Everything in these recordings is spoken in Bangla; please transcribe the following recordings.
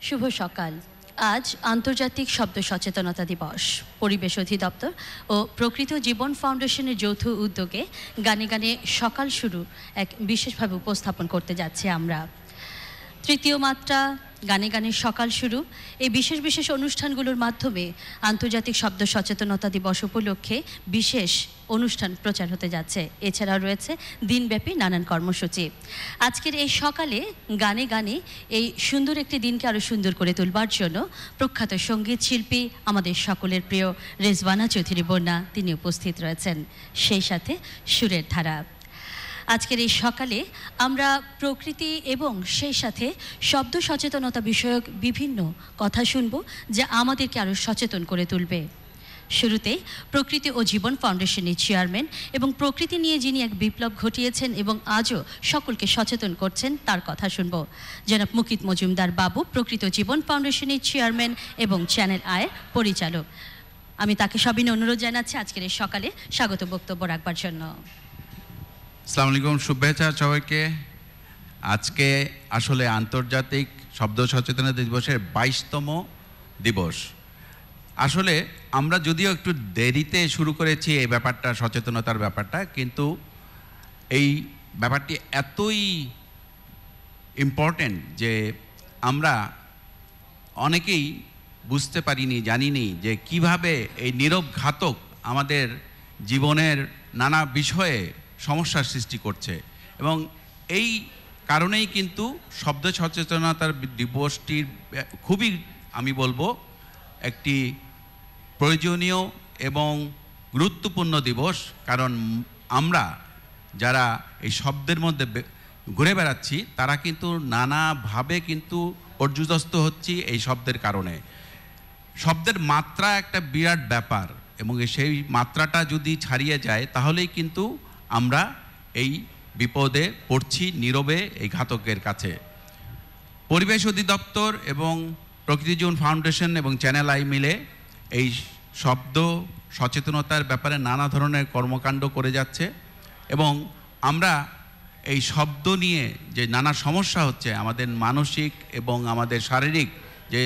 শুভ সকাল। আজ আন্তর্জাতিক শব্দ সচেতনতা দিবস। পরিবেশ অধিদপ্তর ও প্রকৃত জীবন ফাউন্ডেশনের যৌথ উদ্যোগে গানে গানে সকাল শুরু এক বিশেষভাবে উপস্থাপন করতে যাচ্ছি আমরা। তৃতীয় মাত্রা গানে গানে সকাল শুরু এই বিশেষ বিশেষ অনুষ্ঠানগুলোর মাধ্যমে আন্তর্জাতিক শব্দ সচেতনতা দিবস উপলক্ষে বিশেষ অনুষ্ঠান প্রচার হতে যাচ্ছে। এছাড়াও রয়েছে দিনব্যাপী নানান কর্মসূচি। আজকের এই সকালে গানে গানে এই সুন্দর একটি দিনকে আরও সুন্দর করে তুলবার জন্য প্রখ্যাত সঙ্গীত শিল্পী আমাদের সকলের প্রিয় রেজওয়ানা চৌধুরী বন্যা তিনি উপস্থিত রয়েছেন, সেই সাথে সুরের ধারা। আজকের এই সকালে আমরা প্রকৃতি এবং সেই সাথে শব্দ সচেতনতা বিষয়ক বিভিন্ন কথা শুনব যা আমাদেরকে আরও সচেতন করে তুলবে। শুরুতে প্রকৃতি ও জীবন ফাউন্ডেশনের চেয়ারম্যান এবং প্রকৃতি নিয়ে যিনি এক বিপ্লব ঘটিয়েছেন এবং আজও সকলকে সচেতন করছেন তার কথা শুনব। জনাব মুকিত মজুমদার বাবু, প্রকৃতি ও জীবন ফাউন্ডেশনের চেয়ারম্যান এবং চ্যানেল আয়ের পরিচালক। আমি তাকে সবিনয় অনুরোধ জানাচ্ছি আজকের এই সকালে স্বাগত বক্তব্য রাখবার জন্য। আসসালামু আলাইকুম, শুভেচ্ছা সবাইকে। আজকে আসলে আন্তর্জাতিক শব্দ সচেতনতা দিবসের 22তম দিবস। আসলে আমরা যদিও একটু দেরিতে শুরু করেছি এই ব্যাপারটা, সচেতনতার ব্যাপারটা, কিন্তু এই ব্যাপারটি এতই ইম্পর্টেন্ট যে আমরা অনেকেই বুঝতে পারিনি, জানিনি যে কিভাবে এই নীরব ঘাতক আমাদের জীবনের নানা বিষয়ে সমস্যার সৃষ্টি করছে। এবং এই কারণেই কিন্তু শব্দ সচেতনতার দিবসটির খুবই আমি বলবো একটি প্রয়োজনীয় এবং গুরুত্বপূর্ণ দিবস। কারণ আমরা যারা এই শব্দের মধ্যে ঘুরে বেড়াচ্ছি তারা কিন্তু নানাভাবে কিন্তু পর্যুদস্ত হচ্ছি এই শব্দের কারণে। শব্দের মাত্রা একটা বিরাট ব্যাপার এবং সেই মাত্রাটা যদি ছাড়িয়ে যায় তাহলেই কিন্তু আমরা এই বিপদে পড়ছি নীরবে এই ঘাতকের কাছে। পরিবেশ অধিদপ্তর এবং প্রকৃতি জীবন ফাউন্ডেশন এবং চ্যানেল আই মিলে এই শব্দ সচেতনতার ব্যাপারে নানা ধরনের কর্মকাণ্ড করে যাচ্ছে এবং আমরা এই শব্দ নিয়ে যে নানা সমস্যা হচ্ছে, আমাদের মানসিক এবং আমাদের শারীরিক যে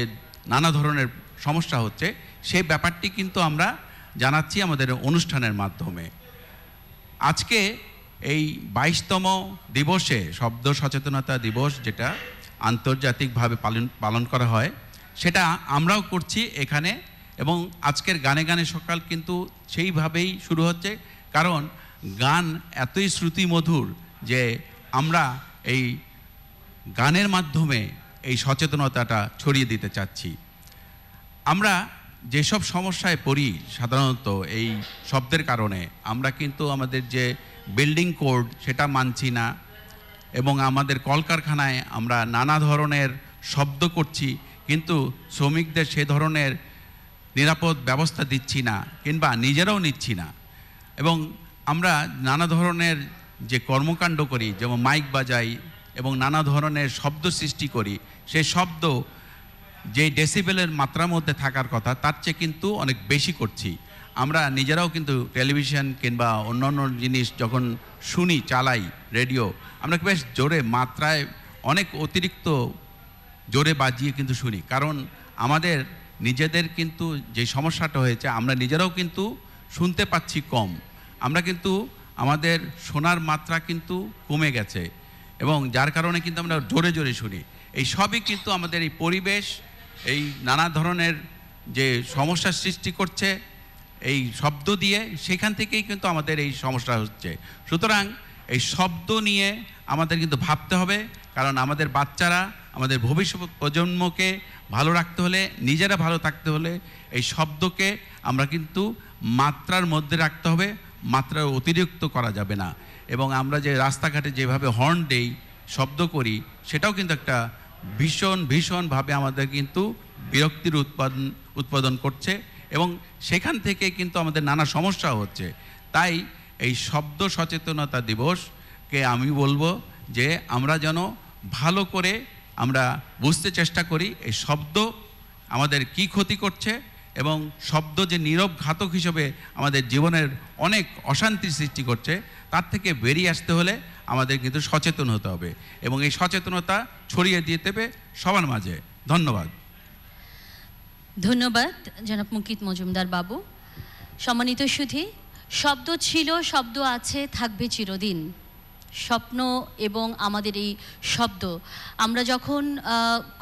নানা ধরনের সমস্যা হচ্ছে, সেই ব্যাপারটি কিন্তু আমরা জানাচ্ছি আমাদের অনুষ্ঠানের মাধ্যমে। আজকে এই 22তম দিবসে শব্দ সচেতনতা দিবস যেটা আন্তর্জাতিকভাবে পালন করা হয় সেটা আমরাও করছি এখানে। এবং আজকের গানে গানে সকাল কিন্তু সেইভাবেই শুরু হচ্ছে, কারণ গান এতই শ্রুতিমধুর যে আমরা এই গানের মাধ্যমে এই সচেতনতাটা ছড়িয়ে দিতে চাচ্ছি। আমরা যেসব সমস্যায় পড়ি সাধারণত এই শব্দের কারণে, আমরা কিন্তু আমাদের যে বিল্ডিং কোড সেটা মানছি না এবং আমাদের কলকারখানায় আমরা নানা ধরনের শব্দ করছি, কিন্তু শ্রমিকদের সে ধরনের নিরাপদ ব্যবস্থা দিচ্ছি না কিংবা নিজেরাও নিচ্ছি না। এবং আমরা নানা ধরনের যে কর্মকাণ্ড করি, যেমন মাইক বাজাই এবং নানা ধরনের শব্দ সৃষ্টি করি, সেই শব্দ যে ডেসিবেলের মাত্রার মধ্যে থাকার কথা তার চেয়ে কিন্তু অনেক বেশি করছি। আমরা নিজেরাও কিন্তু টেলিভিশন কিংবা অন্যান্য জিনিস যখন শুনি, চালাই রেডিও, আমরা বেশ জোরে মাত্রায় অনেক অতিরিক্ত জোরে বাজিয়ে কিন্তু শুনি। কারণ আমাদের নিজেদের কিন্তু যে সমস্যাটা হয়েছে, আমরা নিজেরাও কিন্তু শুনতে পাচ্ছি কম, আমরা কিন্তু আমাদের শোনার মাত্রা কিন্তু কমে গেছে এবং যার কারণে কিন্তু আমরা জোরে জোরে শুনি। এই সবই কিন্তু আমাদের এই পরিবেশ এই নানা ধরনের যে সমস্যার সৃষ্টি করছে এই শব্দ দিয়ে, সেখান থেকেই কিন্তু আমাদের এই সমস্যা হচ্ছে। সুতরাং এই শব্দ নিয়ে আমাদের কিন্তু ভাবতে হবে, কারণ আমাদের বাচ্চারা, আমাদের ভবিষ্যৎ প্রজন্মকে ভালো রাখতে হলে, নিজেরা ভালো থাকতে হলে এই শব্দকে আমরা কিন্তু মাত্রার মধ্যে রাখতে হবে, মাত্রা অতিরিক্ত করা যাবে না। এবং আমরা যে রাস্তাঘাটে যেভাবে হর্ন দেই, শব্দ করি, সেটাও কিন্তু একটা ভীষণভাবে আমাদের কিন্তু বিরক্তির উৎপাদন করছে এবং সেখান থেকে কিন্তু আমাদের নানা সমস্যা হচ্ছে। তাই এই শব্দ সচেতনতা দিবসকে আমি বলবো যে আমরা যেন ভালো করে আমরা বুঝতে চেষ্টা করি এই শব্দ আমাদের কি ক্ষতি করছে এবং শব্দ যে নীরব ঘাতক হিসেবে আমাদের জীবনের অনেক অশান্তির সৃষ্টি করছে, তার থেকে বেরিয়ে আসতে হলে আমাদের কিন্তু সচেতন হতে হবে এবং এই সচেতনতা ছড়িয়ে দিতে হবে সবার মাঝে। ধন্যবাদ। ধন্যবাদ জনাব মুকিত মজুমদার বাবু। সম্মানিত সুধী, শব্দ ছিল, শব্দ আছে, থাকবে চিরদিন। স্বপ্ন এবং আমাদের এই শব্দ, আমরা যখন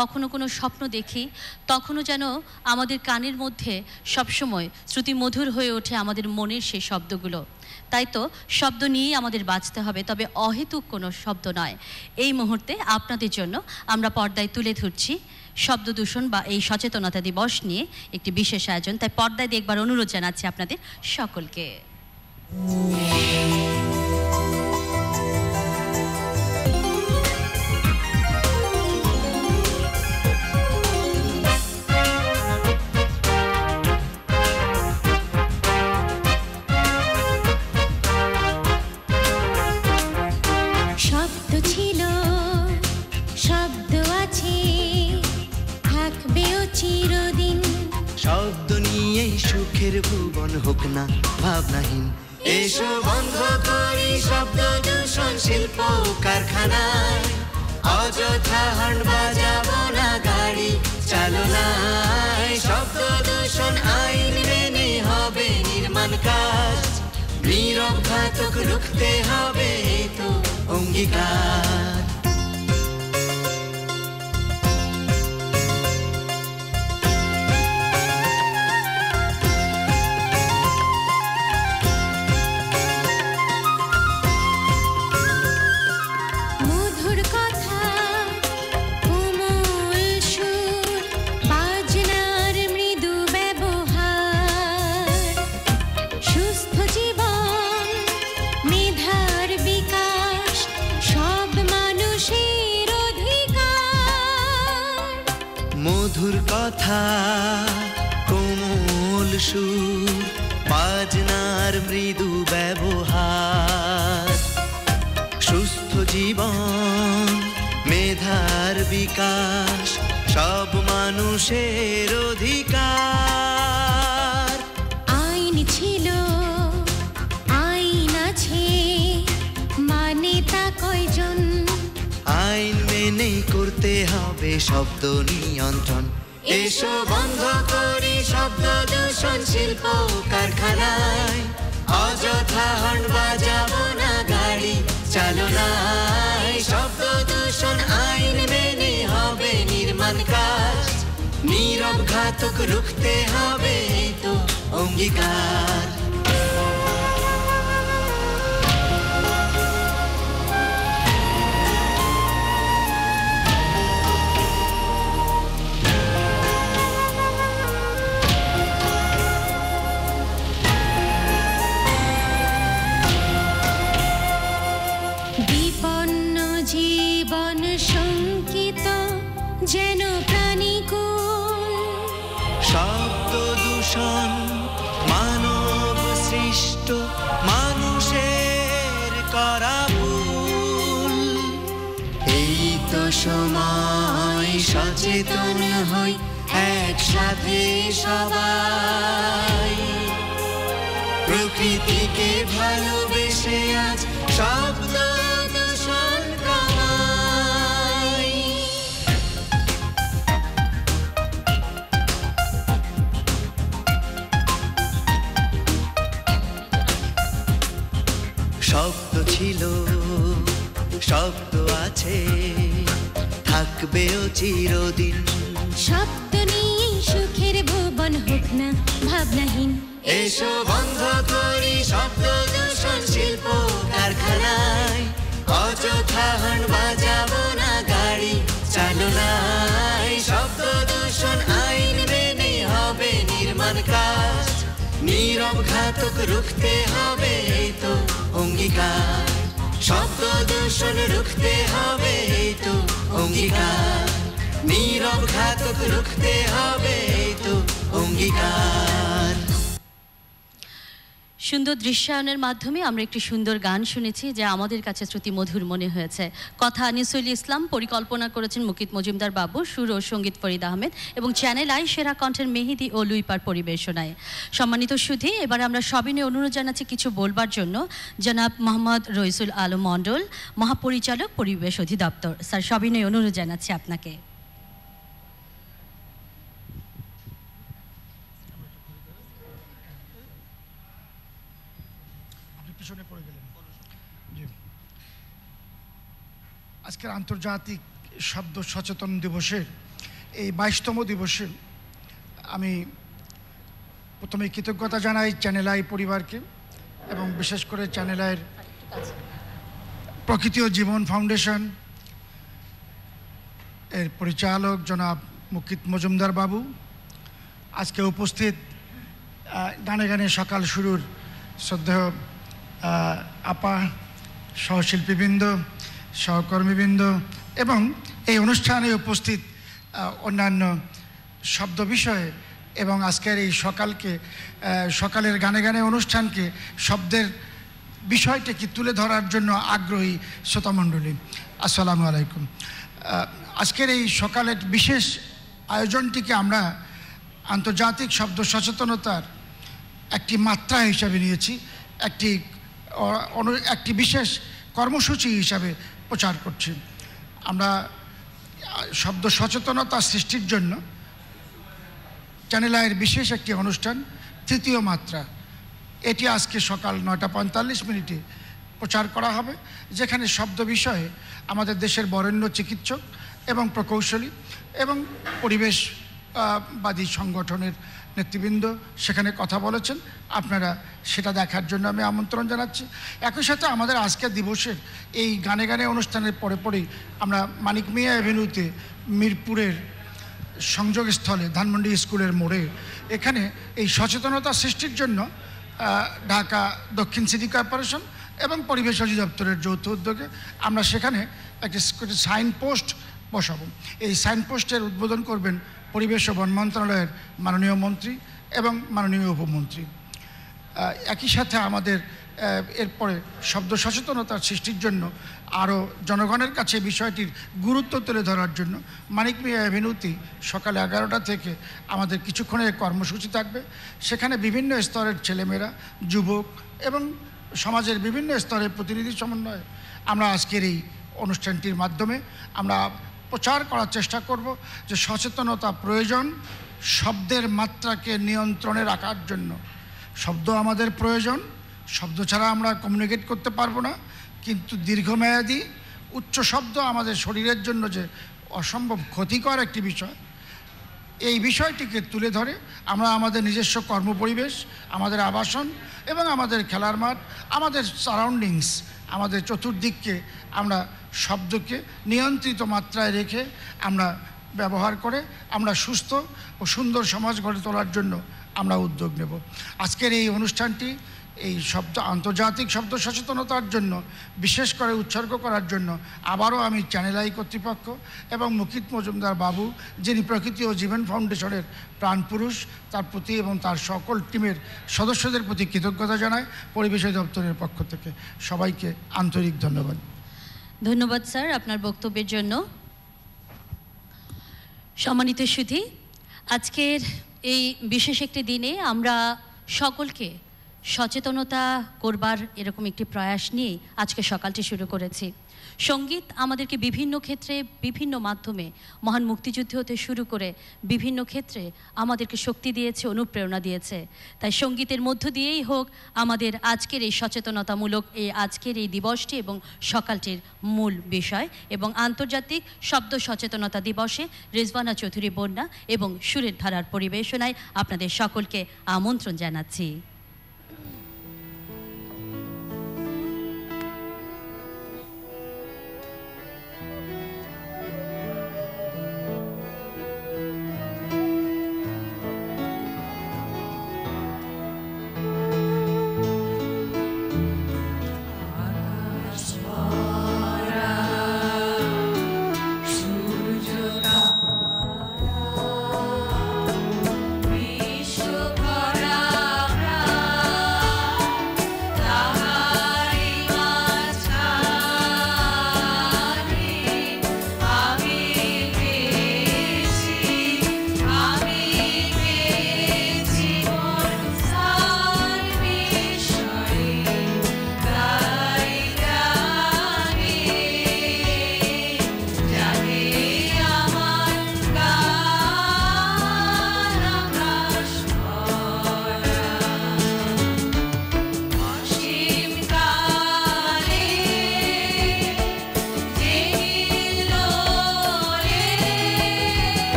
কখনো কোনো স্বপ্ন দেখি তখনও যেন আমাদের কানের মধ্যে সবসময় শ্রুতিমধুর হয়ে ওঠে আমাদের মনের সেই শব্দগুলো। তাই তো শব্দ নিয়েই আমাদের বাঁচতে হবে, তবে অহেতুক কোনো শব্দ নয়। এই মুহূর্তে আপনাদের জন্য আমরা পর্দায় তুলে ধরছি শব্দ দূষণ বা এই সচেতনতা দিবস নিয়ে একটি বিশেষ আয়োজন। তাই পর্দায় দেখবার অনুরোধ জানাচ্ছি আপনাদের সকলকে। শব্দ ছিল, শব্দ আছে, থাকবেও চিরদিন। শব্দ নিয়ে সুখের ভুবন হোক না ভাবনাহীন। এসো বন্ধ করি শব্দ দূষণ শিল্প কারখানায়। অযথা হর্ন বাজাবো না গাড়ি চালনায়। শব্দ দূষণ আইন মেনে হবে নির্মাণ কাজ। নীরব ঘাতক রুখতে হবে তো অঙ্গীকার। মধুর কথা, কোমল সুর, বাজনার মৃদু ব্যবহার। সুস্থ জীবন, মেধার বিকাশ, সব মানুষের অধিকার। মধুর কথা, কোমল সুর, বাজনার মৃদু ব্যবহার। সুস্থ জীবন, মেধার বিকাশ, সব মানুষের অধিকার। আইন ছিল, আইন আছে, মানে তা কয়জন? আইন মেনে করতে হবে শব্দ নিয়ন্ত্রণ। এসো বন্ধ করি শব্দ দূষণ শিল্প কারখানায়। অযথা হর্ন বাজাবো না গাড়ি চালনায়। শব্দ দূষণ আইন মেনে হবে নির্মাণ কাজ। নীরব ঘাতক রুখতে হবে তো অঙ্গীকার। বিপন্ন জীবন শঙ্কিত যেন প্রাণীকুল। শব্দ দূষণ মানব সৃষ্ট, মানুষের করা ভুল। এই তো সময় সচেতন হই একসাথে সবাই। প্রকৃতিকে ভালোবেসে আজ শব্দ দূষণ কমাই। শব্দ ছিল, শব্দ আছে, থাকবেও চিরদিন। শব্দ নিয়ে সুখের ভুবন হোক না ভাবনাহীন। এসো বন্ধ করি শব্দ দূষণ শিল্প কারখানায়। অযথা হর্ন বাজাবো না গাড়ি চালনায়। শব্দ দূষণ আইন মেনে হবে নির্মাণ কাজ। নীরব ঘাতক রুখতে হবে তো অঙ্গীকার। শব্দ দূষণ রুখতে হবে তো অঙ্গীকার। নীরব ঘাতক রুখতে হবে তো অঙ্গীকার। সুন্দর দৃশ্যায়নের মাধ্যমে আমরা একটি সুন্দর গান শুনেছি যা আমাদের কাছে শ্রুতি মধুর মনে হয়েছে। কথা আনিসুল ইসলাম, পরিকল্পনা করেছেন মুকিত মজুমদার বাবু, সুর ও সঙ্গীত ফরিদ আহমেদ এবং চ্যানেল আই সেরা কণ্ঠের মেহেদি ও লুইপার পরিবেশনায়। সম্মানিত সুধী, এবার আমরা সবিনয়ে অনুরোধ জানাচ্ছি কিছু বলবার জন্য জনাব মোহাম্মদ রইসুল আলম মণ্ডল, মহাপরিচালক, পরিবেশ অধিদপ্তর। স্যার, সবিনয়ে অনুরোধ জানাচ্ছি আপনাকে। শোনে পড়ে গেলেন। জি, আজকের আন্তর্জাতিক শব্দ সচেতন দিবসের এই 22তম দিবসে আমি প্রথমে কৃতজ্ঞতা জানাই চ্যানেল আই পরিবারকে এবং বিশেষ করে চ্যানেল আইয়ের প্রকৃতি ও জীবন ফাউন্ডেশন এর পরিচালক জনাব মুকিত মজুমদার বাবু, আজকে উপস্থিত গানে গানে সকাল শুরুর শ্রদ্ধেয় আপা, সহশিল্পীবৃন্দ, সহকর্মীবৃন্দ এবং এই অনুষ্ঠানে উপস্থিত অন্যান্য শব্দ বিষয়ে এবং আজকের এই সকালের গানে গানে অনুষ্ঠানকে শব্দের বিষয়টিকে তুলে ধরার জন্য আগ্রহী শ্রোতামণ্ডলী, আসসালামু আলাইকুম। আজকের এই সকালের বিশেষ আয়োজনটিকে আমরা আন্তর্জাতিক শব্দ সচেতনতার একটি মাত্রা হিসাবে নিয়েছি, একটি বিশেষ কর্মসূচি হিসাবে প্রচার করছি। আমরা শব্দ সচেতনতা সৃষ্টির জন্য চ্যানেল আইয়ের বিশেষ একটি অনুষ্ঠান তৃতীয় মাত্রা, এটি আজকে সকাল 9:45 প্রচার করা হবে, যেখানে শব্দ বিষয়ে আমাদের দেশের বরেণ্য চিকিৎসক এবং প্রকৌশলী এবং পরিবেশবাদী সংগঠনের নেতৃবৃন্দ সেখানে কথা বলেছেন। আপনারা সেটা দেখার জন্য আমি আমন্ত্রণ জানাচ্ছি। একই সাথে আমাদের আজকের দিবসের এই গানে গানে অনুষ্ঠানের পরেই আমরা মানিক মিয়া অ্যাভিনিউতে মিরপুরের সংযোগস্থলে ধানমন্ডি স্কুলের মোড়ে এখানে এই সচেতনতা সৃষ্টির জন্য ঢাকা দক্ষিণ সিটি কর্পোরেশন এবং পরিবেশ অধিদপ্তরের যৌথ উদ্যোগে আমরা সেখানে একটি সাইনপোস্ট বসাবো। এই সাইনপোস্টের উদ্বোধন করবেন পরিবেশ ও বন মন্ত্রণালয়ের মাননীয় মন্ত্রী এবং মাননীয় উপমন্ত্রী। একই সাথে আমাদের এরপরে শব্দ সচেতনতার সৃষ্টির জন্য আরও জনগণের কাছে বিষয়টির গুরুত্ব তুলে ধরার জন্য মানিক মিয়া অ্যাভিনিউতে সকাল 11টা থেকে আমাদের কিছুক্ষণের কর্মসূচি থাকবে। সেখানে বিভিন্ন স্তরের ছেলেমেয়েরা, যুবক এবং সমাজের বিভিন্ন স্তরের প্রতিনিধি সমন্বয়ে আমরা আজকের এই অনুষ্ঠানটির মাধ্যমে আমরা প্রচার করার চেষ্টা করব যে সচেতনতা প্রয়োজন শব্দের মাত্রাকে নিয়ন্ত্রণে রাখার জন্য। শব্দ আমাদের প্রয়োজন, শব্দ ছাড়া আমরা কমিউনিকেট করতে পারবো না, কিন্তু দীর্ঘমেয়াদী উচ্চ শব্দ আমাদের শরীরের জন্য যে অসম্ভব ক্ষতিকর একটি বিষয়, এই বিষয়টিকে তুলে ধরে আমরা আমাদের নিজস্ব কর্মপরিবেশ, আমাদের আবাসন এবং আমাদের খেলার মাঠ, আমাদের সারাউন্ডিংস, আমাদের চতুর্দিককে আমরা শব্দকে নিয়ন্ত্রিত মাত্রায় রেখে আমরা ব্যবহার করে আমরা সুস্থ ও সুন্দর সমাজ গড়ে তোলার জন্য আমরা উদ্যোগ নেব। আজকের এই অনুষ্ঠানটি এই আন্তর্জাতিক শব্দ সচেতনতার জন্য বিশেষ করে উৎসর্গ করার জন্য আবারও আমি চ্যানেল আই কর্তৃপক্ষ এবং মুকিত মজুমদার বাবু, যিনি প্রকৃতি ও জীবন ফাউন্ডেশনের প্রাণপুরুষ, তার প্রতি এবং তার সকল টিমের সদস্যদের প্রতি কৃতজ্ঞতা জানাই পরিবেশ দপ্তরের পক্ষ থেকে। সবাইকে আন্তরিক ধন্যবাদ। ধন্যবাদ স্যার আপনার বক্তব্যের জন্য। সম্মানিত সুধী, আজকের এই বিশেষ একটি দিনে আমরা সকলকে সচেতনতা করবার এরকম একটি প্রয়াস নিয়ে আজকে সকালটি শুরু করেছি। সঙ্গীত আমাদেরকে বিভিন্ন ক্ষেত্রে বিভিন্ন মাধ্যমে মহান মুক্তিযুদ্ধ হতে শুরু করে বিভিন্ন ক্ষেত্রে আমাদেরকে শক্তি দিয়েছে, অনুপ্রেরণা দিয়েছে। তাই সঙ্গীতের মধ্য দিয়েই হোক আমাদের আজকের এই সচেতনতামূলক আজকের এই দিবসটি এবং সকালটির মূল বিষয়। এবং আন্তর্জাতিক শব্দ সচেতনতা দিবসে রেজওয়ানা চৌধুরী বন্যা এবং সুরের ধারার পরিবেশনায় আপনাদের সকলকে আমন্ত্রণ জানাচ্ছি। বিশ্বভরা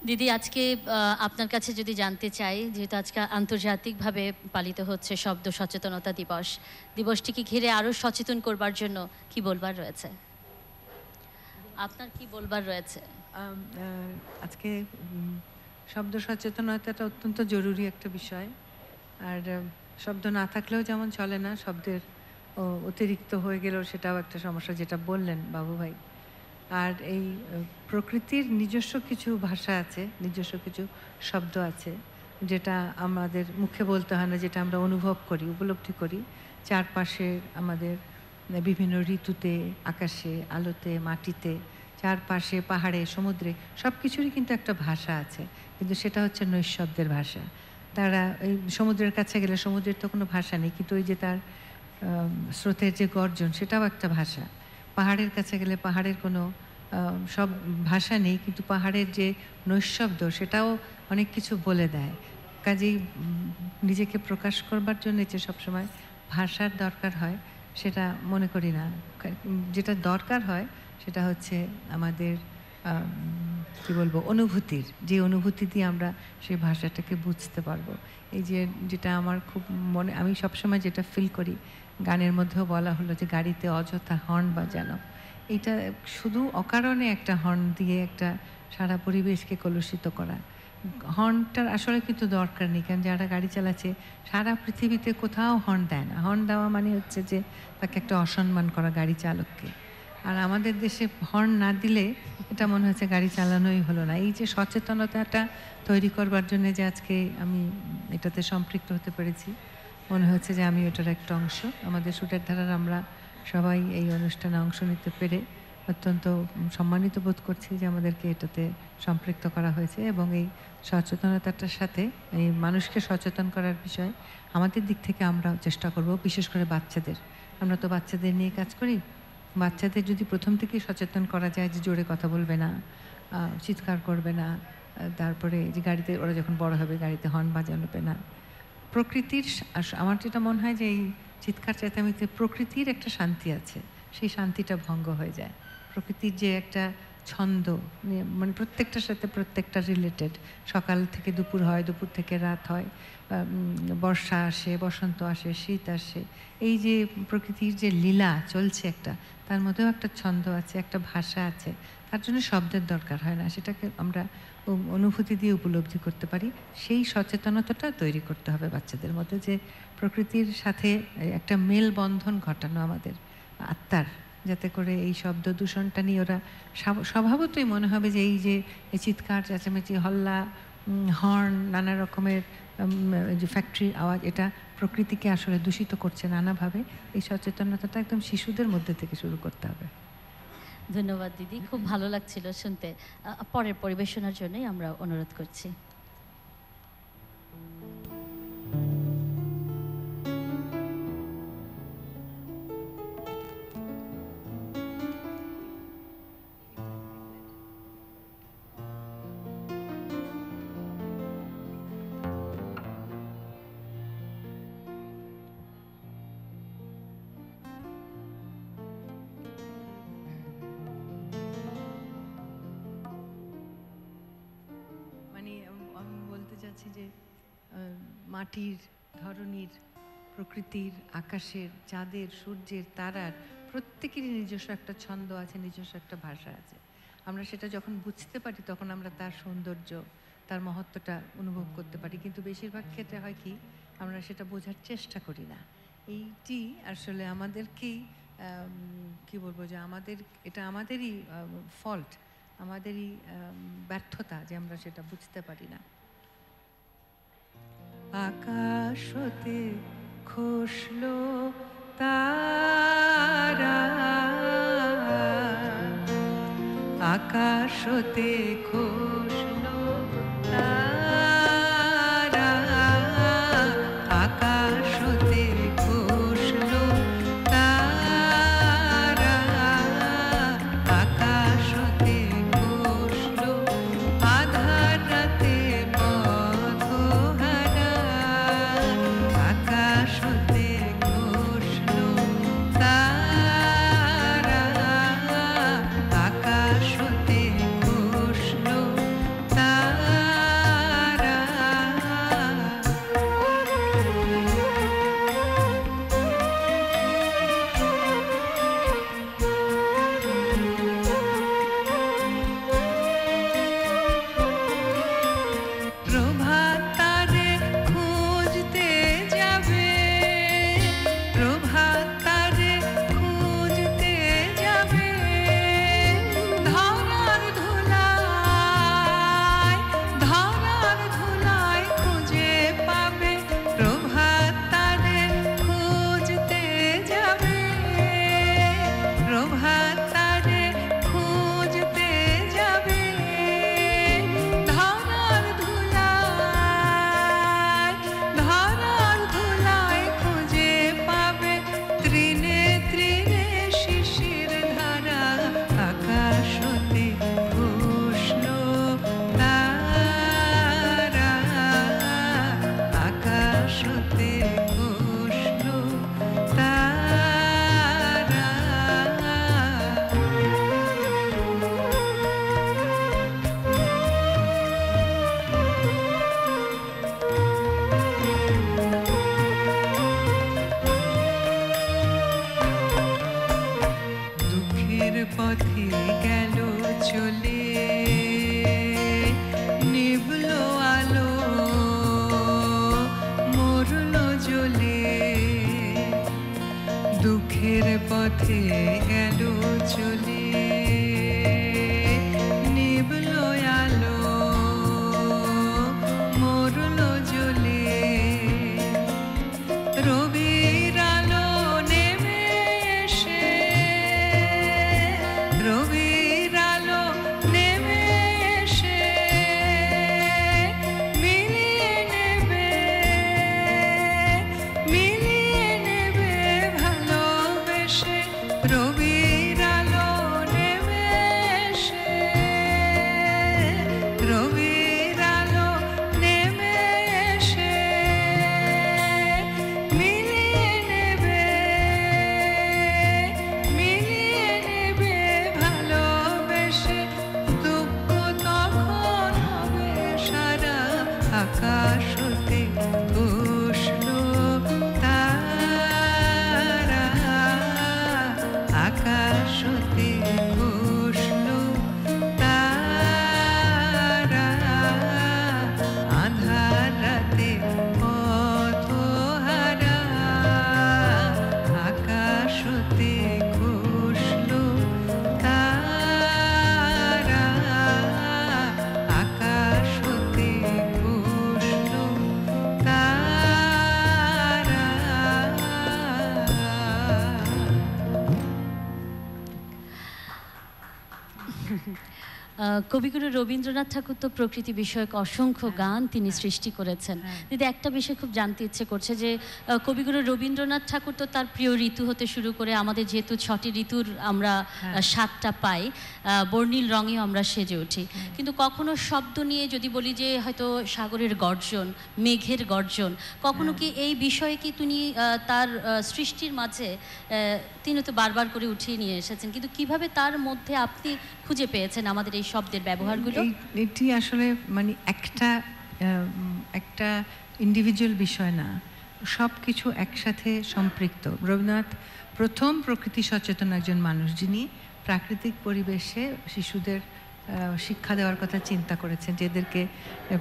দিদি আজকে আপনার কাছে যদি জানতে চাই, যেহেতু আজকে আন্তর্জাতিকভাবে পালিত হচ্ছে শব্দ সচেতনতা দিবস, দিবসটিকে ঘিরে আরও সচেতন করবার জন্য কি বলবার রয়েছে, আপনার কি বলবার রয়েছে? আজকে শব্দ সচেতনতাটা অত্যন্ত জরুরি একটা বিষয়। আর শব্দ না থাকলেও যেমন চলে না, শব্দের অতিরিক্ত হয়ে গেলেও সেটাও একটা সমস্যা, যেটা বললেন বাবু ভাই। আর এই প্রকৃতির নিজস্ব কিছু ভাষা আছে, নিজস্ব কিছু শব্দ আছে, যেটা আমাদের মুখে বলতে হয় না, যেটা আমরা অনুভব করি, উপলব্ধি করি। চারপাশে আমাদের বিভিন্ন ঋতুতে, আকাশে, আলোতে, মাটিতে, চারপাশে, পাহাড়ে, সমুদ্রে সব কিছুরই কিন্তু একটা ভাষা আছে, কিন্তু সেটা হচ্ছে নৈশব্দের ভাষা। তারা এই সমুদ্রের কাছে গেলে সমুদ্রের তো কোনো ভাষা নেই, কিন্তু ওই যে তার স্রোতের যে গর্জন, সেটাও একটা ভাষা। পাহাড়ের কাছে গেলে পাহাড়ের কোনো সব ভাষা নেই, কিন্তু পাহাড়ের যে নৈশব্দ সেটাও অনেক কিছু বলে দেয়। কাজেই নিজেকে প্রকাশ করবার জন্য যে সবসময় ভাষার দরকার হয় সেটা মনে করি না। যেটা দরকার হয় সেটা হচ্ছে আমাদের কি বলবো, অনুভূতির, যে অনুভূতি দিয়ে আমরা সেই ভাষাটাকে বুঝতে পারবো। এই যে যেটা আমার খুব মনে, আমি সবসময় যেটা ফিল করি, গানের মধ্যেও বলা হলো যে গাড়িতে অযথা হর্ন বাজানো, এটা শুধু অকারণে একটা হর্ন দিয়ে একটা সারা পরিবেশকে কলুষিত করা। হর্নটার আসলে কিন্তু দরকার নেই, কারণ যারা গাড়ি চালাচ্ছে সারা পৃথিবীতে কোথাও হর্ন দেয় না। হর্ন দেওয়া মানে হচ্ছে যে তাকে একটা অসম্মান করা গাড়ি চালককে। আর আমাদের দেশে হর্ন না দিলে এটা মনে হচ্ছে গাড়ি চালানোই হলো না। এই যে সচেতনতাটা তৈরি করবার জন্য যে আজকে আমি এটাতে সম্পৃক্ত হতে পেরেছি, মনে হচ্ছে যে আমি ওটার একটা অংশ। আমাদের সুরের ধারার আমরা সবাই এই অনুষ্ঠানে অংশ নিতে পেরে অত্যন্ত সম্মানিত বোধ করছি যে আমাদেরকে এটাতে সম্পৃক্ত করা হয়েছে। এবং এই সচেতনতাটার সাথে এই মানুষকে সচেতন করার বিষয়ে আমাদের দিক থেকে আমরা চেষ্টা করব, বিশেষ করে বাচ্চাদের। আমরা তো বাচ্চাদের নিয়ে কাজ করি। বাচ্চাদের যদি প্রথম থেকেই সচেতন করা যায় যে জোরে কথা বলবে না, চিৎকার করবে না, তারপরে যে গাড়িতে ওরা যখন বড় হবে গাড়িতে হর্ন বাজাবে না। প্রকৃতির, আমার যেটা মনে হয় যে এই চিৎকার চেঁচামেচিতে প্রকৃতির একটা শান্তি আছে, সেই শান্তিটা ভঙ্গ হয়ে যায়। প্রকৃতির যে একটা ছন্দ, মানে প্রত্যেকটার সাথে প্রত্যেকটা রিলেটেড। সকাল থেকে দুপুর হয়, দুপুর থেকে রাত হয়, বর্ষা আসে, বসন্ত আসে, শীত আসে। এই যে প্রকৃতির যে লীলা চলছে একটা, তার মধ্যেও একটা ছন্দ আছে, একটা ভাষা আছে। তার জন্য শব্দের দরকার হয় না, সেটাকে আমরা অনুভূতি দিয়ে উপলব্ধি করতে পারি। সেই সচেতনতাটা তৈরি করতে হবে বাচ্চাদের মধ্যে, যে প্রকৃতির সাথে একটা মেলবন্ধন ঘটানো আমাদের আত্মার, যাতে করে এই শব্দ দূষণটা নিয়ে ওরা স্বভাবতই মনে হবে যে এই যে চিৎকার চেঁচামেচি, হল্লা, হর্ন, নানা রকমের যে ফ্যাক্টরির আওয়াজ, এটা প্রকৃতিকে আসলে দূষিত করছে নানাভাবে। এই সচেতনতাটা একদম শিশুদের মধ্যে থেকে শুরু করতে হবে। ধন্যবাদ দিদি, খুব ভালো লাগছিল শুনতে। পরের পরিবেশনার জন্যই আমরা অনুরোধ করছি। যে মাটির, ধরনীর, প্রকৃতির, আকাশের, চাঁদের, সূর্যের, তারার প্রত্যেকেরই নিজস্ব একটা ছন্দ আছে, নিজস্ব একটা ভাষা আছে। আমরা সেটা যখন বুঝতে পারি তখন আমরা তার সৌন্দর্য, তার মহত্বটা অনুভব করতে পারি। কিন্তু বেশিরভাগ ক্ষেত্রে হয় কি, আমরা সেটা বোঝার চেষ্টা করি না। এইটি আসলে আমাদেরকেই কি বলবো, যে এটা আমাদেরই ফল্ট, আমাদেরই ব্যর্থতা যে আমরা সেটা বুঝতে পারি না। আকাশ হতে খসলো তারা, আকাশ হতে খসলো তারা, আকাশ হতে খসলো তারা, আকাশ হতে খসলো আধার রাতে পথহারা, আকাশ হতে খসলো তারা, আকাশ হতে খসলো তারা। পথে গেল চলে নিভলো আলো মরলো জ্বলে দুঃখের পথে গেল চলে নিভলো আলো মরলো জ্বলে রবির আলো নেমে এসে রবির আলো নেমে এসে মিলিয়ে নেবে ভালোবেসে রবির আলো নেমে এসে রবির আলো নেমে এসে মিলিয়ে নেবে ভালোবেসে দুঃখ তখন হবে সারা আকাশ হতে উঠলো তারা আকাশ হতে উঠলো তারা আঁধার রাতে পথহারা আকাশ হতে উঠলো তারা আকাশ হতে উঠলো তারা কবিগুরু রবীন্দ্রনাথ ঠাকুর তো প্রকৃতি বিষয়ক অসংখ্য গান তিনি সৃষ্টি করেছেন। দিদি, একটা বিষয় খুব জানতে ইচ্ছে করছে যে কবিগুরু রবীন্দ্রনাথ ঠাকুর তো তার প্রিয় ঋতু হতে শুরু করে আমাদের যেহেতু 6টি ঋতুর আমরা 7টা পাই, বর্ণিল রঙেও আমরা সেজে উঠি, কিন্তু কখনো শব্দ নিয়ে যদি বলি যে হয়তো সাগরের গর্জন, মেঘের গর্জন, কখনো কি এই বিষয়ে কি তিনি তার সৃষ্টির মাঝে তিনি তো বারবার করে উঠিয়ে নিয়ে এসেছেন, কিন্তু কিভাবে তার মধ্যে আপনি খুঁজে পেয়েছেন আমাদের এই শব্দের ব্যবহারগুলো? এটি আসলে মানে একটা ইন্ডিভিজুয়াল বিষয় না, সব কিছু একসাথে সম্পৃক্ত। রবীন্দ্রনাথ প্রথম প্রকৃতি সচেতন একজন মানুষ, যিনি প্রাকৃতিক পরিবেশে শিশুদের শিক্ষা দেওয়ার কথা চিন্তা করেছেন, যে এদেরকে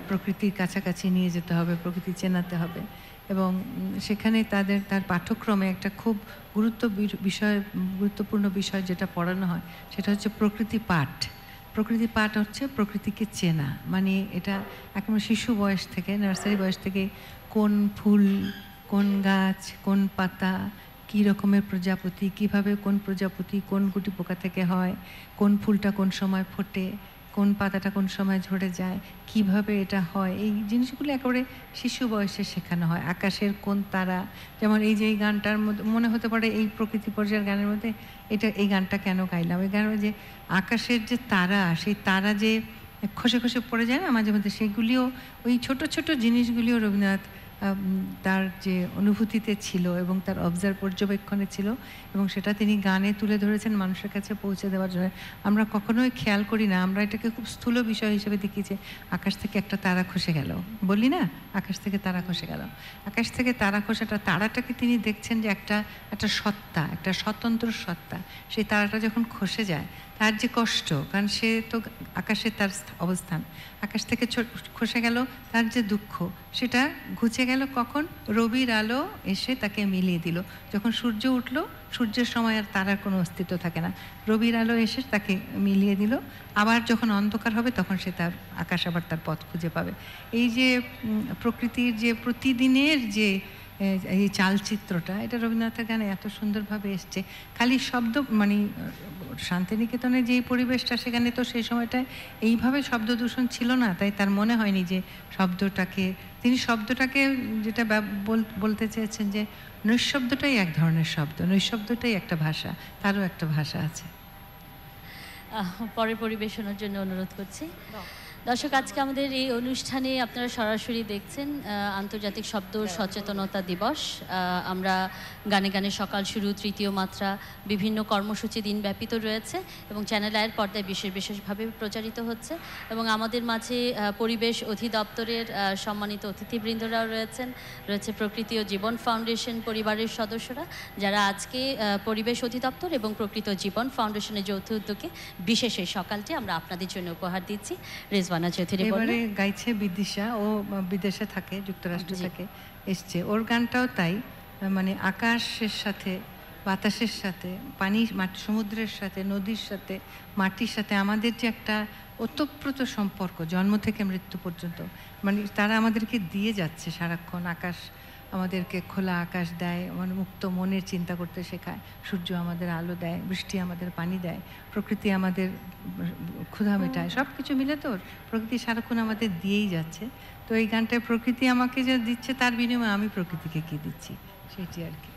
প্রকৃতির কাছাকাছি নিয়ে যেতে হবে, প্রকৃতি চেনাতে হবে, এবং সেখানে তার পাঠ্যক্রমে একটা খুব গুরুত্বপূর্ণ বিষয় যেটা পড়ানো হয় সেটা হচ্ছে প্রকৃতি পাঠ। প্রকৃতি পাঠ হচ্ছে প্রকৃতিকে চেনা, মানে এটা একেবারে শিশু বয়স থেকে, নার্সারি বয়স থেকে কোন ফুল, কোন গাছ, কোন পাতা, কী রকমের প্রজাপতি, কিভাবে কোন প্রজাপতি কোন গুটি পোকা থেকে হয়, কোন ফুলটা কোন সময় ফোটে, কোন পাতাটা কোন সময় ঝরে যায়, কিভাবে এটা হয়, এই জিনিসগুলো একেবারে শিশু বয়সে শেখানো হয়। আকাশের কোন তারা, যেমন এই যে এই গানটার মধ্যে মনে হতে পারে এই প্রকৃতি পর্যায়ের গানের মধ্যে এই গানটা কেন গাইলাম, এই গানের যে আকাশের যে তারা, সেই তারা যে খসে খসে পড়ে যায় না মাঝে মধ্যে, সেগুলিও ওই ছোট ছোট জিনিসগুলিও রবীন্দ্রনাথ তার যে অনুভূতিতে ছিল এবং তার পর্যবেক্ষণে ছিল, এবং সেটা তিনি গানে তুলে ধরেছেন মানুষের কাছে পৌঁছে দেওয়ার জন্য। আমরা কখনোই খেয়াল করি না, আমরা এটাকে খুব স্থূল বিষয় হিসেবে দেখি যে আকাশ থেকে একটা তারা খসে গেল, বলি না আকাশ থেকে তারা খসে গেল, আকাশ থেকে তারা খসাটা, তারাটাকে তিনি দেখছেন যে একটা সত্তা, একটা স্বতন্ত্র সত্তা। সেই তারাটা যখন খসে যায় তার যে কষ্ট, কারণ সে তো আকাশে তার অবস্থান, আকাশ থেকে খসে গেল, তার যে দুঃখ সেটা ঘুচে গেল কখন? রবির আলো এসে তাকে মিলিয়ে দিল। যখন সূর্য উঠলো, সূর্যের সময় আর তারার কোনো অস্তিত্ব থাকে না, রবির আলো এসে তাকে মিলিয়ে দিল। আবার যখন অন্ধকার হবে তখন সে তার আকাশ আবার তার পথ খুঁজে পাবে। এই যে প্রকৃতির যে প্রতিদিনের যে এই চালচিত্রটা, এটা রবীন্দ্রনাথের গানে এত সুন্দরভাবে এসছে। খালি শব্দ, মানে শান্তিনিকেতনের যেই পরিবেশটা, সেখানে তো সেই সময়টায় এইভাবে শব্দ দূষণ ছিল না, তাই তার মনে হয়নি যে তিনি শব্দটাকে যেটা বলতে চেয়েছেন যে নৈশব্দটাই এক ধরনের শব্দ, নৈশব্দটাই একটা ভাষা, তারও একটা ভাষা আছে। পরের পরিবেশনের জন্য অনুরোধ করছি। দর্শক, আজকে আমাদের এই অনুষ্ঠানে আপনারা সরাসরি দেখছেন আন্তর্জাতিক শব্দ সচেতনতা দিবস। আমরা গানে গানে সকাল শুরু, তৃতীয় মাত্রা, বিভিন্ন কর্মসূচি দিনব্যাপী তো রয়েছে এবং চ্যানেল আয়ের পর্দায় বিশেষভাবে প্রচারিত হচ্ছে। এবং আমাদের মাঝে পরিবেশ অধিদপ্তরের সম্মানিত অতিথিবৃন্দরাও রয়েছে প্রকৃতি ও জীবন ফাউন্ডেশন পরিবারের সদস্যরা, যারা আজকে পরিবেশ অধিদপ্তর এবং প্রকৃত জীবন ফাউন্ডেশনের যৌথ উদ্যোগে বিশেষ এই সকালটি আমরা আপনাদের জন্য উপহার দিচ্ছি। রেজওয়ানা চৌধুরী এবারে গাইছে বিদিশা, ও বিদেশে থাকে, যুক্তরাষ্ট্র থেকে এসছে। ওর গানটাও তাই, মানে আকাশের সাথে, বাতাসের সাথে, পানি, সমুদ্রের সাথে, নদীর সাথে, মাটির সাথে আমাদের যে একটা ওতপ্রোত সম্পর্ক জন্ম থেকে মৃত্যু পর্যন্ত, মানে তারা আমাদেরকে দিয়ে যাচ্ছে সারাক্ষণ। আকাশ আমাদেরকে খোলা আকাশ দেয়, মানে মুক্ত মনের চিন্তা করতে শেখায়। সূর্য আমাদের আলো দেয়, বৃষ্টি আমাদের পানি দেয়, প্রকৃতি আমাদের ক্ষুধা মেটায়, সব কিছু মিলে তো প্রকৃতি সারাক্ষণ আমাদের দিয়েই যাচ্ছে। তো এই গানটায় প্রকৃতি আমাকে যা দিচ্ছে তার বিনিময়ে আমি প্রকৃতিকে কী দিচ্ছি, সেটি আর কি।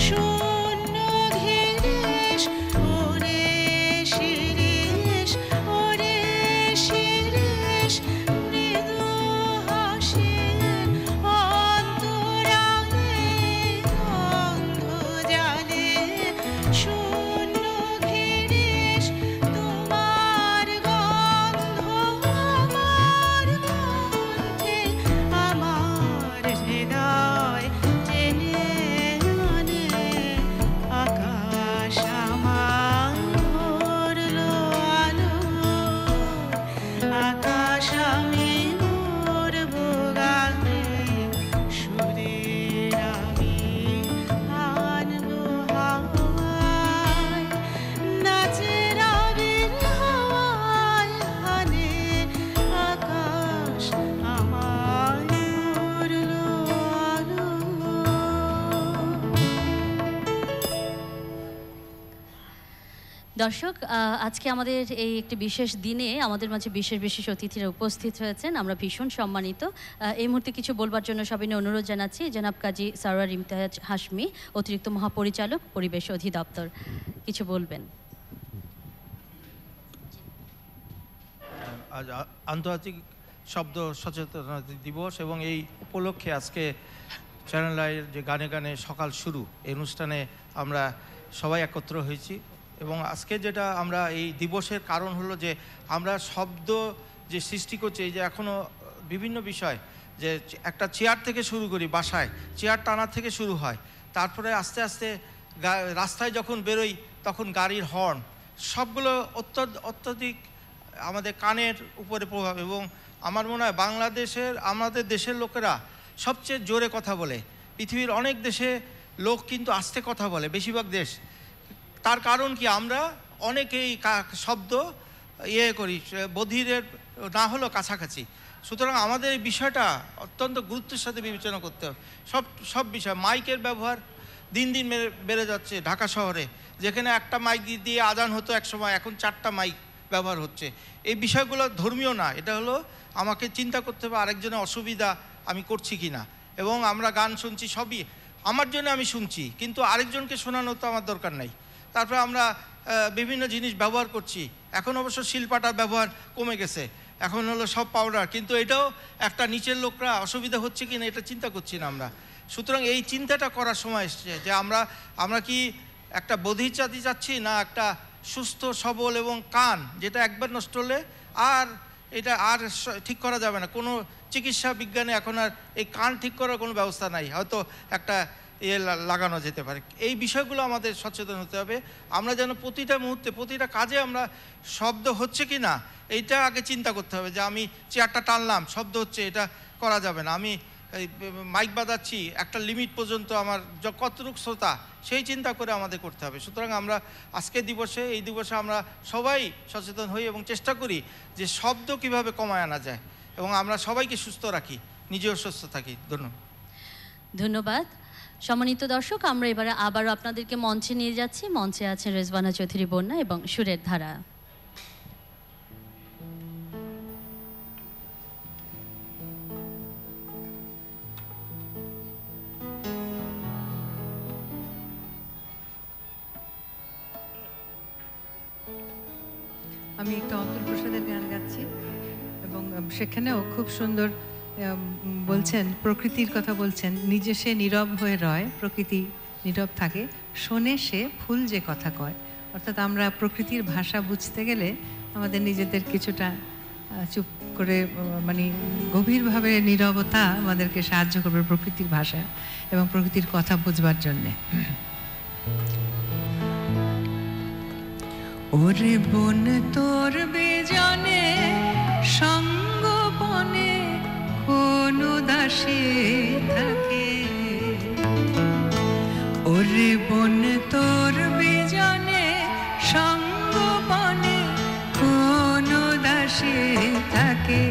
শূন্য ঘিরে দর্শক, আজকে আমাদের এই একটি বিশেষ দিনে আমাদের মাঝে বিশেষ বিশেষ অতিথিরা উপস্থিত হয়েছেন। আমরা ভীষণ সম্মানিত। এই মুহূর্তে কিছু বলবার জন্য সবিনয় অনুরোধ জানাচ্ছি জনাব কাজী সারোয়ার ইমতিয়াজ হাশমি, অতিরিক্ত মহাপরিচালক, পরিবেশ অধিদপ্তর, কিছু বলবেন। আজ আন্তর্জাতিক শব্দ সচেতনতা দিবস এবং এই উপলক্ষে আজকে চ্যানেল আইয়ের যে গানে গানে সকাল শুরু এই অনুষ্ঠানে আমরা সবাই একত্র হয়েছি। এবং আজকে যেটা আমরা এই দিবসের কারণ হলো যে আমরা শব্দ যে সৃষ্টি করছি, এই যে এখনও বিভিন্ন বিষয়, যে একটা চেয়ার থেকে শুরু করি, বাসায় চেয়ার টানার থেকে শুরু হয়, তারপরে আস্তে আস্তে রাস্তায় যখন বেরোই তখন গাড়ির হর্ন, সবগুলো অত্যধিক আমাদের কানের উপরে প্রভাব। এবং আমার মনে হয় আমাদের দেশের লোকেরা সবচেয়ে জোরে কথা বলে। পৃথিবীর অনেক দেশে লোক কিন্তু আস্তে কথা বলে, বেশিরভাগ দেশ। তার কারণ কি, আমরা অনেকেই শব্দ করি, বধিরের না হলেও কাছাকাছি। সুতরাং আমাদের এই বিষয়টা অত্যন্ত গুরুত্বের সাথে বিবেচনা করতে হবে। সব বিষয়, মাইকের ব্যবহার দিন দিন বেড়ে যাচ্ছে। ঢাকা শহরে যেখানে একটা মাইক দিয়ে আজান হতো এক সময়, এখন 4টা মাইক ব্যবহার হচ্ছে। এই বিষয়গুলো ধর্মীয় না, এটা হলো আমাকে চিন্তা করতে হবে আরেকজনের অসুবিধা আমি করছি কি না। এবং আমরা গান শুনছি, সবই আমার জন্য আমি শুনছি, কিন্তু আরেকজনকে শোনানো তো আমার দরকার নাই। তারপরে আমরা বিভিন্ন জিনিস ব্যবহার করছি। এখন অবশ্য শিলপাটার ব্যবহার কমে গেছে, এখন হলো সব পাউডার, কিন্তু এটাও একটা নিচের লোকরা অসুবিধা হচ্ছে কি না এটা চিন্তা করছি না আমরা। সুতরাং এই চিন্তাটা করার সময় এসছে যে আমরা কি একটা বধির জাতি চাচ্ছি, না একটা সুস্থ সবল এবং কান যেটা একবার নষ্ট হলে আর এটা আর ঠিক করা যাবে না। কোনো চিকিৎসা বিজ্ঞানে এখন আর এই কান ঠিক করার কোনো ব্যবস্থা নাই, হয়তো একটা লাগানো যেতে পারে। এই বিষয়গুলো আমাদের সচেতন হতে হবে। আমরা যেন প্রতিটা মুহূর্তে প্রতিটা কাজে আমরা শব্দ হচ্ছে কি না এইটা আগে চিন্তা করতে হবে। যে আমি চেয়ারটা টানলাম, শব্দ হচ্ছে, এটা করা যাবে না। আমি মাইক বাজাচ্ছি, একটা লিমিট পর্যন্ত আমার কতটুকু শ্রোতা সেই চিন্তা করে আমাদের করতে হবে। সুতরাং আমরা আজকের এই দিবসে আমরা সবাই সচেতন হই এবং চেষ্টা করি যে শব্দ কিভাবে কমায় আনা যায় এবং আমরা সবাইকে সুস্থ রাখি, নিজেও সুস্থ থাকি। ধন্যবাদ। সম্মানিত দর্শক, আমরা এবারে আবারও আপনাদেরকে মঞ্চে নিয়ে যাচ্ছি। মঞ্চে আছেন রেজওয়ানা চৌধুরী বন্যা এবং সুরের ধারা। আমি একটা অতুল প্রসাদের গান গাচ্ছি এবং সেখানেও খুব সুন্দর বলছেন, প্রকৃতির কথা বলছেন। নিজে সে নীরব হয়ে রয়, প্রকৃতি নীরব থাকে, শোনে সে ফুল যে কথা কয়। অর্থাৎ আমরা প্রকৃতির ভাষা বুঝতে গেলে আমাদের নিজেদের কিছুটা চুপ করে, মানে গভীরভাবে নীরবতা আমাদেরকে সাহায্য করবে প্রকৃতির ভাষা এবং প্রকৃতির কথা বুঝবার জন্যে। ওরে বন তোর বেজনে সঙ্গপনে কোন দাসে থাকে, ওরে বন তোর বেজনে সঙ্গপনে কোন দাসে থাকে।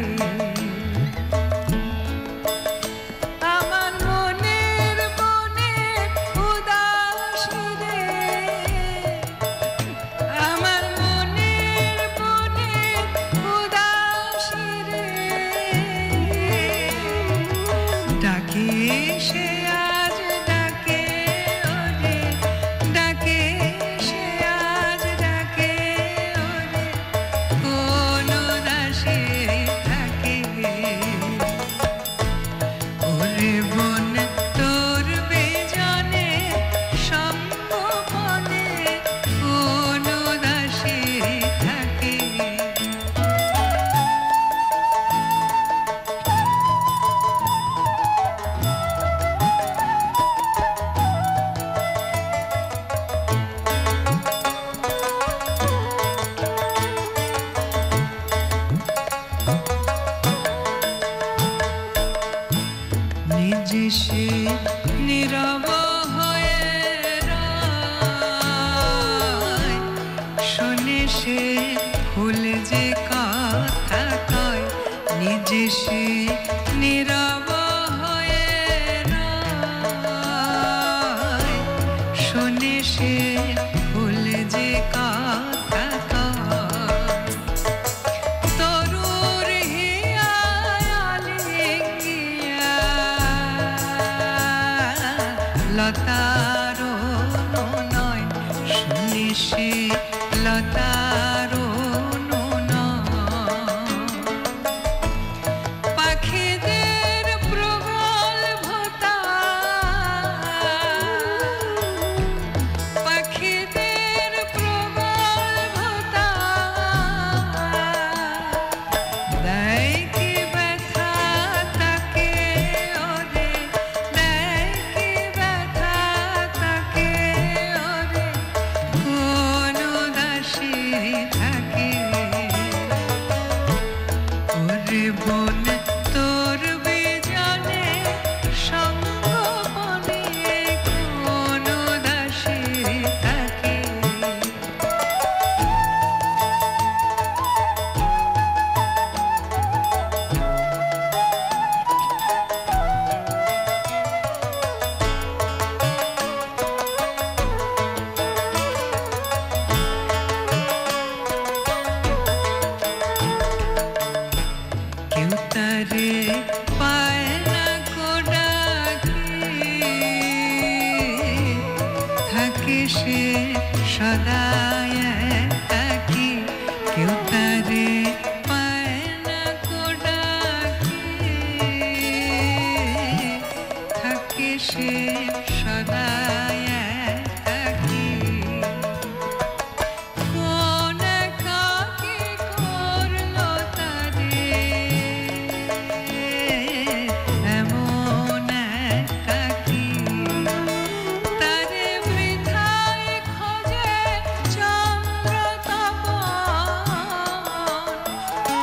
শোনে সে ফুল যে কথা লতারও নয়, শুনি সে লতারও পাখিদের প্রগল্ভতা, পাখিদের প্রগল্ভতা দেয় কি ব্যথা তাকে ওরে, দেয় কি ব্যথা তাকে ওরে, কোন দাসী থাকে ওরে বন তোর বিজনে সঙ্গপনে, কোন দাসী থাকে। কেউ তারে পায় না কোডাকি, থাকে সে সদায় একাকী। কেউ তারে পায় না কোডাকি, থাকে সে সদায় একাকী। কোন একাকী করলো তারে এমন একাকী, তারে বৃথায় খোঁজে চন্দ্র তপন,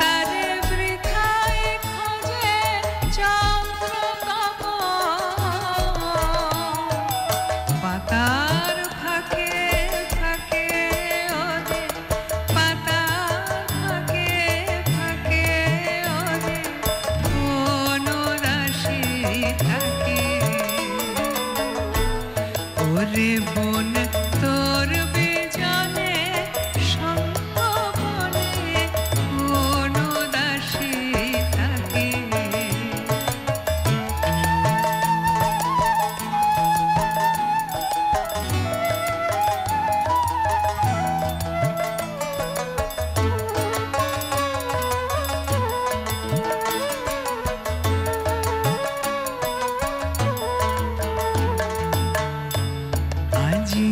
তারে বৃথায় খোঁজে চন্দ্র তপন। পাতার ফাঁকে ফাঁকে ওরে, পাতার ফাঁকে ফাঁকে ওরে, কোন দাসী থাকে ওরে বন তোর বিজনে সঙ্গপনে, কোন দাসী থাকে। আজি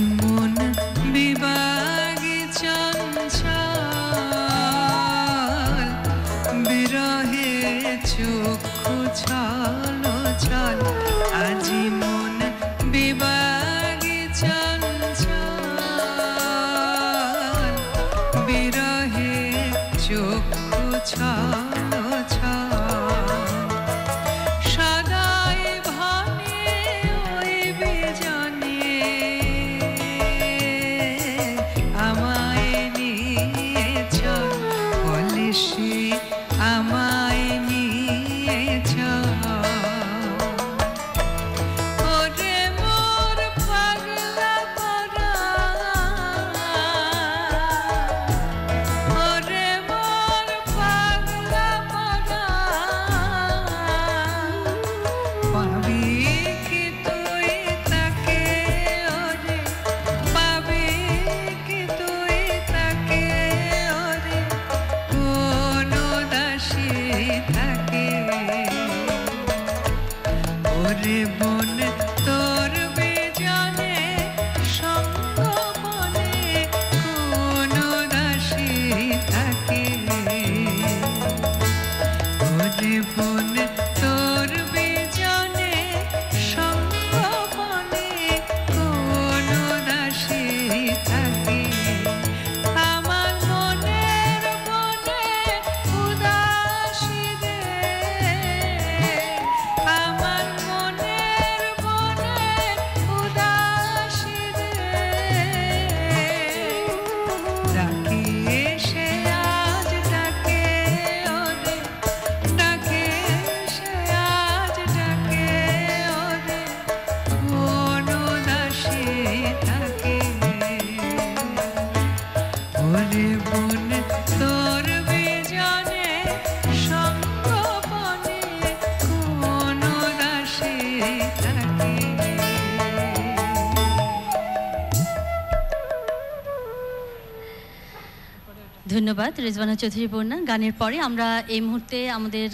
ধন্যবাদ রেজওয়ানা চৌধুরী বন্যা। গানের পরে আমরা এই মুহূর্তে আমাদের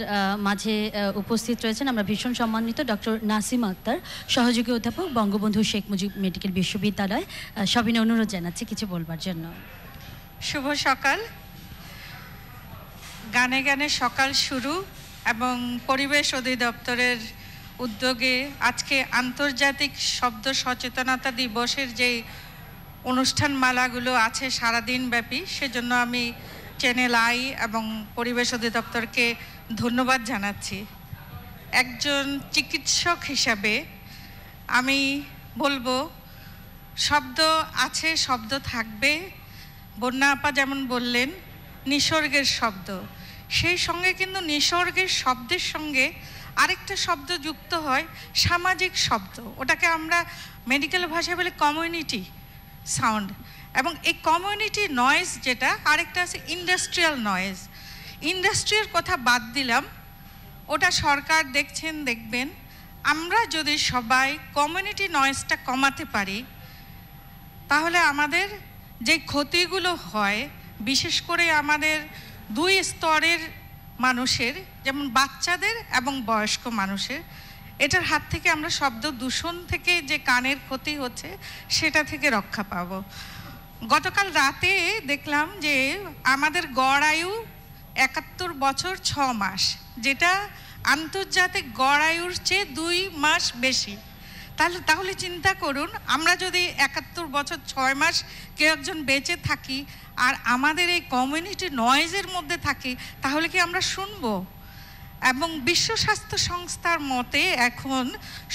মাঝে উপস্থিত রয়েছেন আমরা ভীষণ সম্মানিত ডক্টর নাসিম আক্তার, সহযোগী অধ্যাপক, বঙ্গবন্ধু শেখ মুজিব মেডিকেল বিশ্ববিদ্যালয়। সবিনয় অনুরোধ জানাচ্ছি কিছু বলবার জন্য। শুভ সকাল। গানে গানে সকাল শুরু এবং পরিবেশ অধিদপ্তরের উদ্যোগে আজকে আন্তর্জাতিক শব্দ সচেতনতা দিবসের যে অনুষ্ঠানমালাগুলো আছে সারাদিন ব্যাপী, সেজন্য আমি চ্যানেল আই এবং পরিবেশ অধিদপ্তরকে ধন্যবাদ জানাচ্ছি। একজন চিকিৎসক হিসাবে আমি বলবো শব্দ আছে, শব্দ থাকবে। বন্যা আপা যেমন বললেন নিসর্গের শব্দ, সেই সঙ্গে কিন্তু নিসর্গের শব্দের সঙ্গে আরেকটা শব্দ যুক্ত হয়, সামাজিক শব্দ। ওটাকে আমরা মেডিকেল ভাষায় বলি কমিউনিটি সাউন্ড। এবং এই কমিউনিটি নয়েজ যেটা, আরেকটা আছে ইন্ডাস্ট্রিয়াল নয়েজ। ইন্ডাস্ট্রির কথা বাদ দিলাম, ওটা সরকার দেখছেন, দেখবেন। আমরা যদি সবাই কমিউনিটি নয়েজটা কমাতে পারি তাহলে আমাদের যে ক্ষতিগুলো হয়, বিশেষ করে আমাদের দুই স্তরের মানুষের, যেমন বাচ্চাদের এবং বয়স্ক মানুষের, এটার হাত থেকে আমরা শব্দ দূষণ থেকে যে কানের ক্ষতি হচ্ছে সেটা থেকে রক্ষা পাব। গতকাল রাতে দেখলাম যে আমাদের গড় আয়ু ৭১ বছর ৬ মাস, যেটা আন্তর্জাতিক গড় আয়ুর চেয়ে ২ মাস বেশি। তাহলে চিন্তা করুন, আমরা যদি ৭১ বছর ৬ মাস কেউ একজন বেঁচে থাকি আর আমাদের এই কমিউনিটি নয়েজের মধ্যে থাকি, তাহলে কি আমরা শুনবো? এবং বিশ্ব স্বাস্থ্য সংস্থার মতে এখন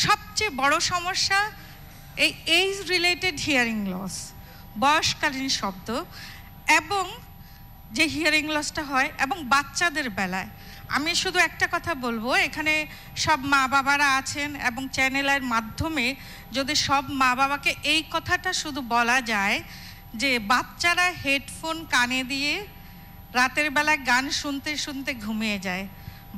সবচেয়ে বড় সমস্যা এই এইজ রিলেটেড হিয়ারিং লস, বয়সকালীন শব্দ, এবং যে হিয়ারিং লসটা হয় এবং বাচ্চাদের বেলায়। আমি শুধু একটা কথা বলবো, এখানে সব মা বাবারা আছেন এবং চ্যানেলের মাধ্যমে যদি সব মা বাবাকে এই কথাটা শুধু বলা যায় যে বাচ্চারা হেডফোন কানে দিয়ে রাতের বেলায় গান শুনতে শুনতে ঘুমিয়ে যায়,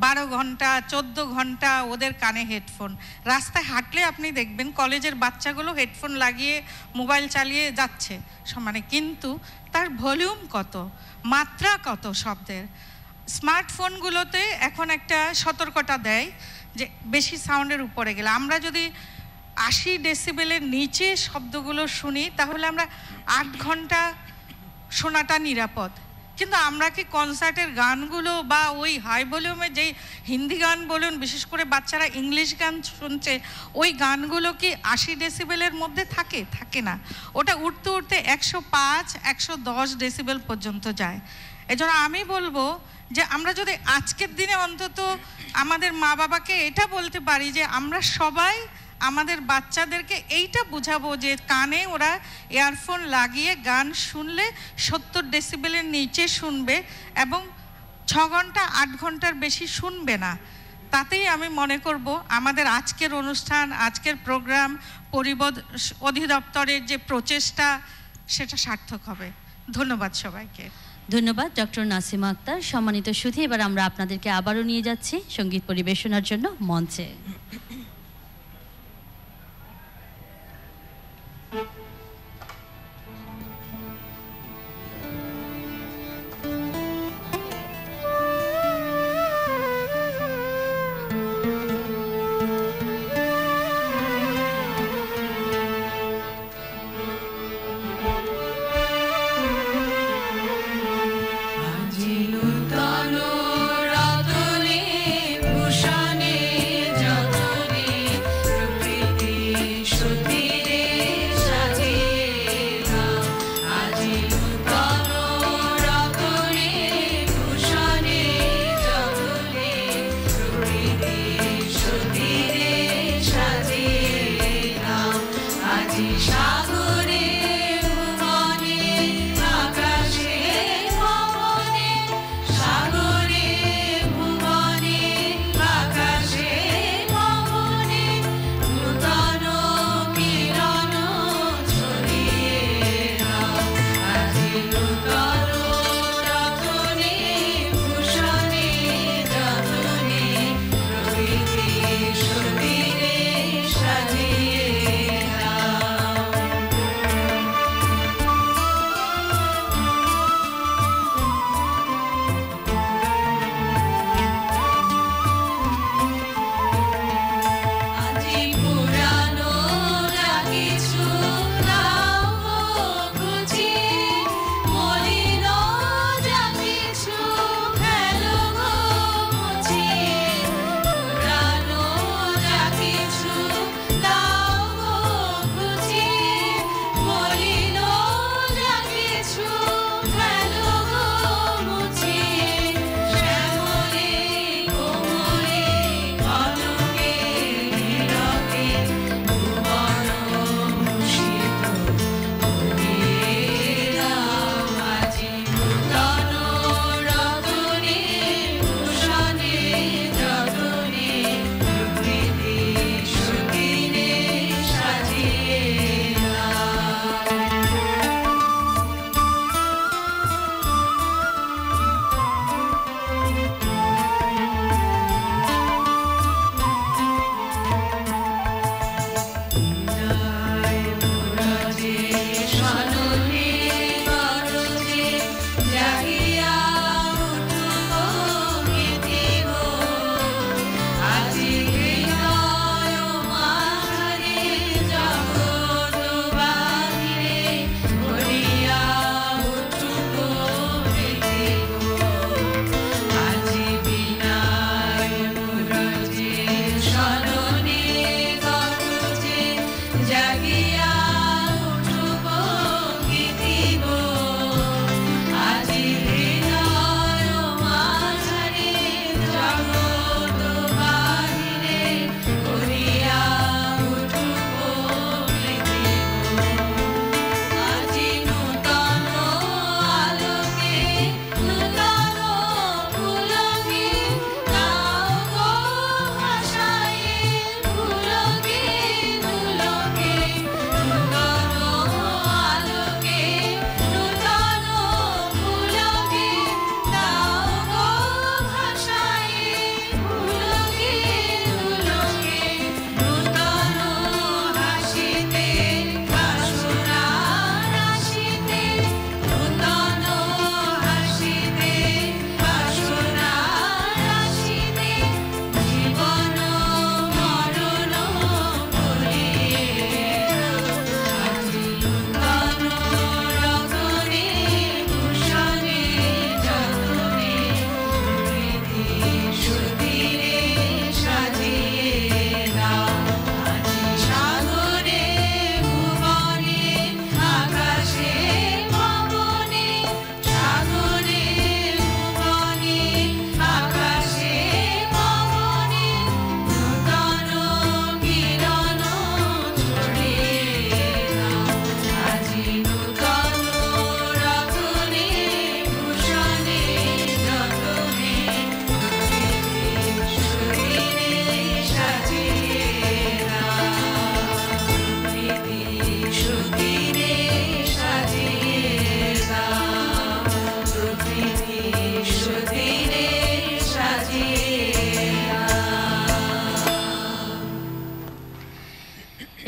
12 ঘন্টা 14 ঘন্টা ওদের কানে হেডফোন। রাস্তায় হাঁটলে আপনি দেখবেন কলেজের বাচ্চাগুলো হেডফোন লাগিয়ে মোবাইল চালিয়ে যাচ্ছে সমানে, কিন্তু তার ভলিউম কত, মাত্রা কত শব্দের। স্মার্টফোনগুলোতে এখন একটা সতর্কতা দেয় যে বেশি সাউন্ডের উপরে গেলে, আমরা যদি 80 ডেসিবেলের নিচে শব্দগুলো শুনি তাহলে আমরা 8 ঘন্টা শোনাটা নিরাপদ। কিন্তু আমরা কি কনসার্টের গানগুলো বা ওই হাই ভলিউমে যেই হিন্দি গান বলুন, বিশেষ করে বাচ্চারা ইংলিশ গান শুনছে, ওই গানগুলো কি 80 ডেসিবেলের মধ্যে থাকে? থাকে না। ওটা উঠতে উঠতে 105 110 ডেসিবেল পর্যন্ত যায়। এজন্য আমি বলবো যে আমরা যদি আজকের দিনে অন্তত আমাদের মা বাবাকে এটা বলতে পারি যে আমরা সবাই আমাদের বাচ্চাদেরকে এইটা বুঝাবো যে কানে ওরা ইয়ারফোন লাগিয়ে গান শুনলে 70 ডেসিবেলের নিচে শুনবে এবং 6 ঘন্টা 8 ঘন্টার বেশি শুনবে না। তাতেই আমি মনে করব আমাদের আজকের অনুষ্ঠান, আজকের প্রোগ্রাম, পরিবেশ অধিদপ্তরের যে প্রচেষ্টা সেটা সার্থক হবে। ধন্যবাদ সবাইকে। ধন্যবাদ ডক্টর নাসিমা আক্তার। সম্মানিত সুধী, এবার আমরা আপনাদেরকে আবারও নিয়ে যাচ্ছি সঙ্গীত পরিবেশনার জন্য মঞ্চে। রতনে ভূষণে যত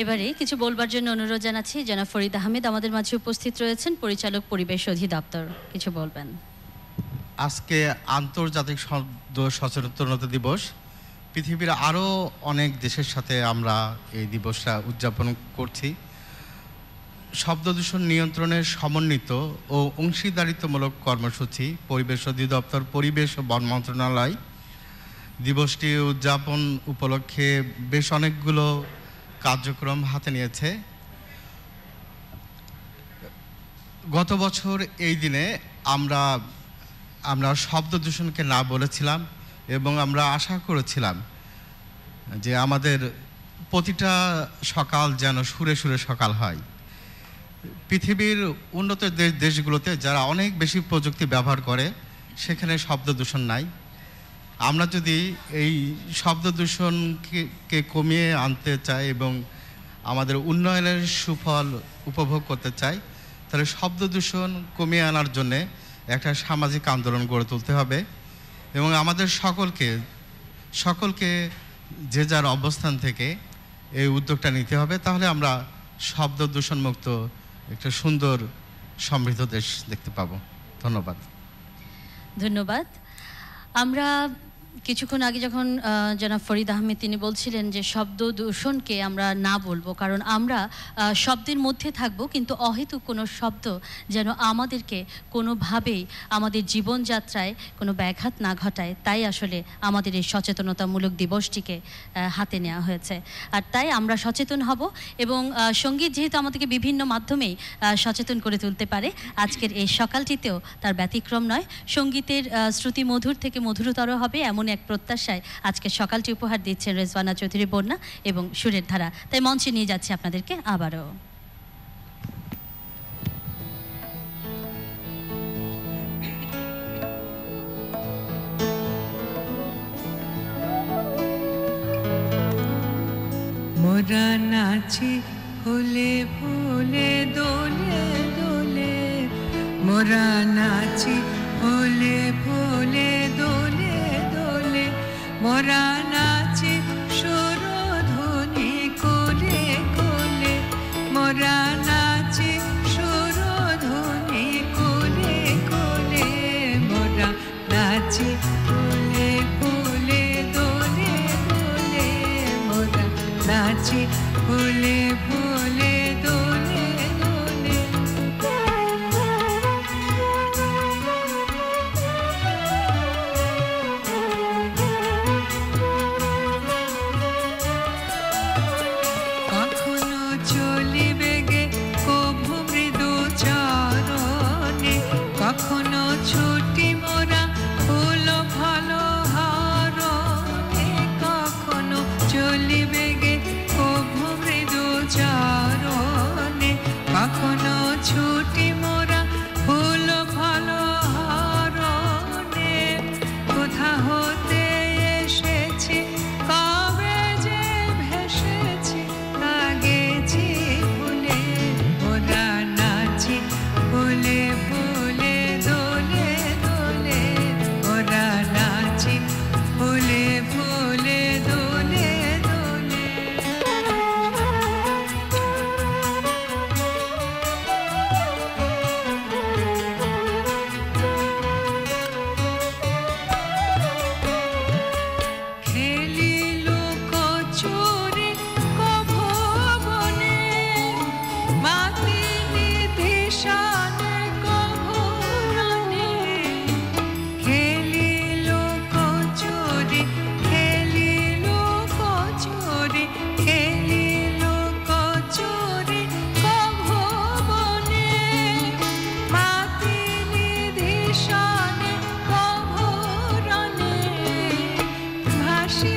এবারে কিছু বলবার জন্য অনুরোধ জানাচ্ছি, জনাব ফরিদ আহমেদ আমাদের মাঝে উপস্থিত রয়েছেন, পরিচালক পরিবেশ অধিদপ্তর, কিছু বলবেন। আজকে আন্তর্জাতিক শব্দ সচেতনতা দিবস। পৃথিবীর আরও অনেক দেশের সাথে আমরা এই দিবসটা উদযাপন করছি। শব্দ দূষণ নিয়ন্ত্রণের সমন্বিত ও অংশীদারিত্বমূলক কর্মসূচি পরিবেশ অধিদপ্তর, পরিবেশ ও বন মন্ত্রণালয় দিবসটি উদযাপন উপলক্ষে বেশ অনেকগুলো কার্যক্রম হাতে নিয়েছে। গত বছর এই দিনে আমরা শব্দ দূষণকে না বলেছিলাম এবং আমরা আশা করেছিলাম যে আমাদের প্রতিটা সকাল যেন সুরে সুরে সকাল হয়। পৃথিবীর উন্নত দেশগুলোতে যারা অনেক বেশি প্রযুক্তি ব্যবহার করে সেখানে শব্দ দূষণ নাই। আমরা যদি এই শব্দ দূষণকে কমিয়ে আনতে চাই এবং আমাদের উন্নয়নের সুফল উপভোগ করতে চাই, তাহলে শব্দ দূষণ কমিয়ে আনার জন্যে একটা সামাজিক আন্দোলন গড়ে তুলতে হবে এবং আমাদের সকলকে যে যার অবস্থান থেকে এই উদ্যোগটা নিতে হবে। তাহলে আমরা শব্দ দূষণমুক্ত একটা সুন্দর সমৃদ্ধ দেশ দেখতে পাবো। ধন্যবাদ। ধন্যবাদ। আমরা কিছুক্ষণ আগে যখন জনাব ফরিদ আহমেদ তিনি বলছিলেন যে শব্দ দূষণকে আমরা না বলবো, কারণ আমরা শব্দের মধ্যে থাকবো, কিন্তু অহেতুক কোনো শব্দ যেন আমাদেরকে কোনোভাবেই আমাদের জীবনযাত্রায় কোনো ব্যাঘাত না ঘটায়, তাই আসলে আমাদের এই সচেতনতামূলক দিবসটিকে হাতে নেওয়া হয়েছে। আর তাই আমরা সচেতন হব এবং সঙ্গীত যেহেতু আমাদেরকে বিভিন্ন মাধ্যমেই সচেতন করে তুলতে পারে, আজকের এই সকালটিতেও তার ব্যতিক্রম নয়। সঙ্গীতের শ্রুতি মধুর থেকে মধুরতর হবে এমন এক প্রত্যাশায় আজকে সকালটি উপহার দিচ্ছেন রেজওয়ানা চৌধুরী বন্যা এবং সুরের ধারা। তাই মঞ্চে নিয়ে যাচ্ছি আপনাদেরকে আবারও। মোরা নাচি ফুলে ফুলে দোলে দোলে, মোরা নাচি ফুলে ফুলে দোলে দোলে, মোরা নাচি সুরধ্বনি কোলে কোলে, মোরা নাচি সুরধ্বনি কোলে কোলে, মোরা নাচি ফুলে ফুলে দোলে দোলে, মোরা নাচি ফুলে ফুলে দোলে দোলে। কখনো চলি বেগে কভু মৃদু চরণে, কখনো ছুটি মোরা ফুল ফল হরণে, কখনো চলি বেগে কভু মৃদু চরণে, কখনো ছুটি মোরা ফুল ফল হরণে। কোথা হতে এসেছি কবে যে ভেসেছি আগেছি ফুলে, মোরা নাচি ফুলে ফুলে দোলে দোলে, মোরা নাচি ফুলে ফুলে দোলে দোলে। খেলিল কচুরি কভবনে, মাতিনি দিশানে কভরণে, খেলিল কচুরি খেলিল কচুরি খেলিল কচুরি কভবনে, মাতিনি দিশানে কভরণে, ভাসি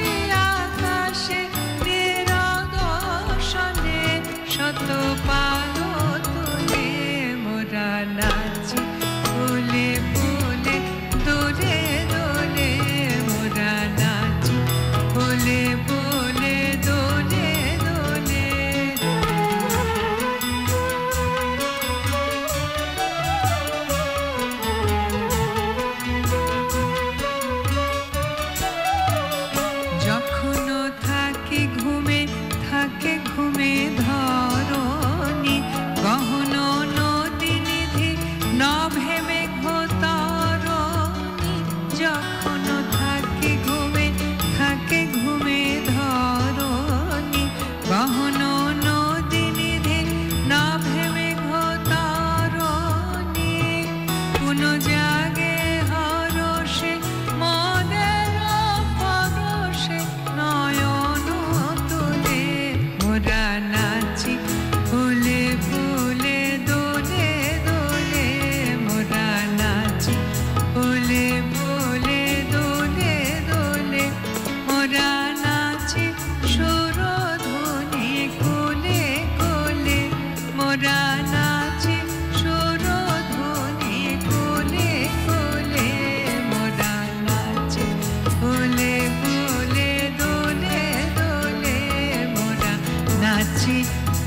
আকাশে নিরদর্শনে, শত পালো তুলে মোরা নাচি ফুলে ফুলে দোলে দোলে, মোরা নাচি ফুলে ফুলে দোলে দোলে। যখনও থাকি ঘুমে থাকে ঘুমে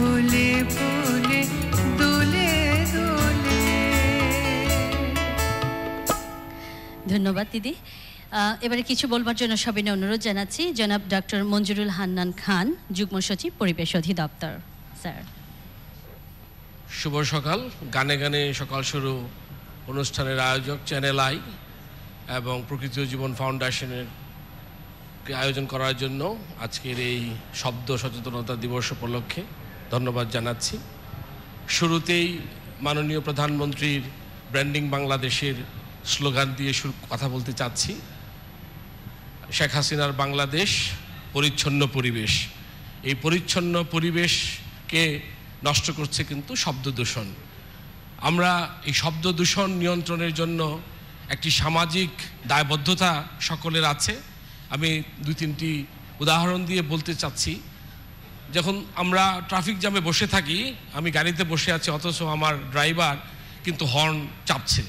ফুলে ফুলে দোলে দোলে। ধন্যবাদ দিদি। এবারে কিছু বলবার জন্য সবিনয় অনুরোধ জানাচ্ছি জনাব ডক্টর মঞ্জুরুল হান্নান খান, যুগ্ম সচিব, পরিবেশ অধিদপ্তর। স্যার। শুভ সকাল। গানে গানে সকাল শুরু অনুষ্ঠানের আয়োজক চ্যানেল আই এবং প্রকৃতি ও জীবন ফাউন্ডেশনের আয়োজন করার জন্য আজকের এই শব্দ সচেতনতা দিবস উপলক্ষে ধন্যবাদ জানাচ্ছি। শুরুতেই মাননীয় প্রধানমন্ত্রীর ব্র্যান্ডিং বাংলাদেশের স্লোগান দিয়ে কথা বলতে চাচ্ছি। শেখ হাসিনার বাংলাদেশ, পরিচ্ছন্ন পরিবেশ। এই পরিচ্ছন্ন পরিবেশকে নষ্ট করছে কিন্তু শব্দ দূষণ। আমরা এই শব্দ দূষণ নিয়ন্ত্রণের জন্য একটি সামাজিক দায়বদ্ধতা সকলের আছে। আমি দুই তিনটি উদাহরণ দিয়ে বলতে চাচ্ছি। যখন আমরা ট্রাফিক জ্যামে বসে থাকি, আমি গাড়িতে বসে আছি অথচ আমার ড্রাইভার কিন্তু হর্ন চাপছে,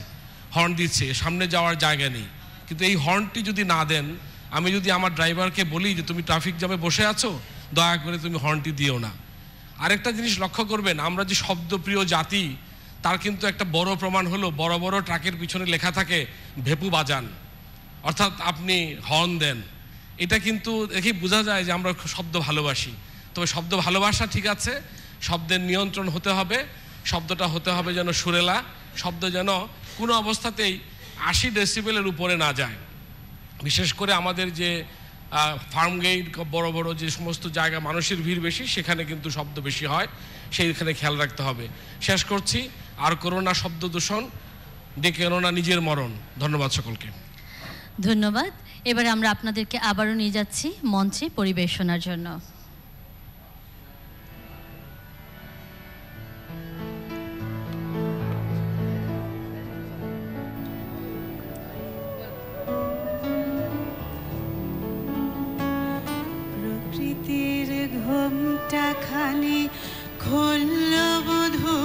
হর্ন দিচ্ছে, সামনে যাওয়ার জায়গা নেই। কিন্তু এই হর্নটি যদি না দেন, আমি যদি আমার ড্রাইভারকে বলি যে তুমি ট্রাফিক জ্যামে বসে আছো, দয়া করে তুমি হর্নটি দিও না। আরেকটা জিনিস লক্ষ্য করবেন, আমরা যে শব্দপ্রিয় জাতি, তার কিন্তু একটা বড় প্রমাণ হলো বড় বড় ট্রাকের পিছনে লেখা থাকে ভেপু বাজান, অর্থাৎ আপনি হর্ন দেন। এটা কিন্তু দেখেই বোঝা যায় যে আমরা শব্দ ভালোবাসি। তবে শব্দ ভালোবাসা ঠিক আছে, শব্দের নিয়ন্ত্রণ হতে হবে। শব্দটা হতে হবে যেন সুরেলা, শব্দ যেন কোনো অবস্থাতেই 80 ডেসিবেলের উপরে না যায়। বিশেষ করে আমাদের যে ফার্ম গেট, বড় বড় যে সমস্ত জায়গা মানুষের ভিড় বেশি, সেখানে কিন্তু শব্দ বেশি হয়, সেইখানে খেয়াল রাখতে হবে। শেষ করছি, আর করোনা শব্দ দূষণ, ডেকে এনো না নিজের মরণ। ধন্যবাদ সকলকে। ধন্যবাদ। এবারে আমরা আপনাদেরকে আবারও নিয়ে যাচ্ছি মঞ্চে পরিবেশনার জন্য। প্রকৃতির ঘোমটা খানি খোল বধূ,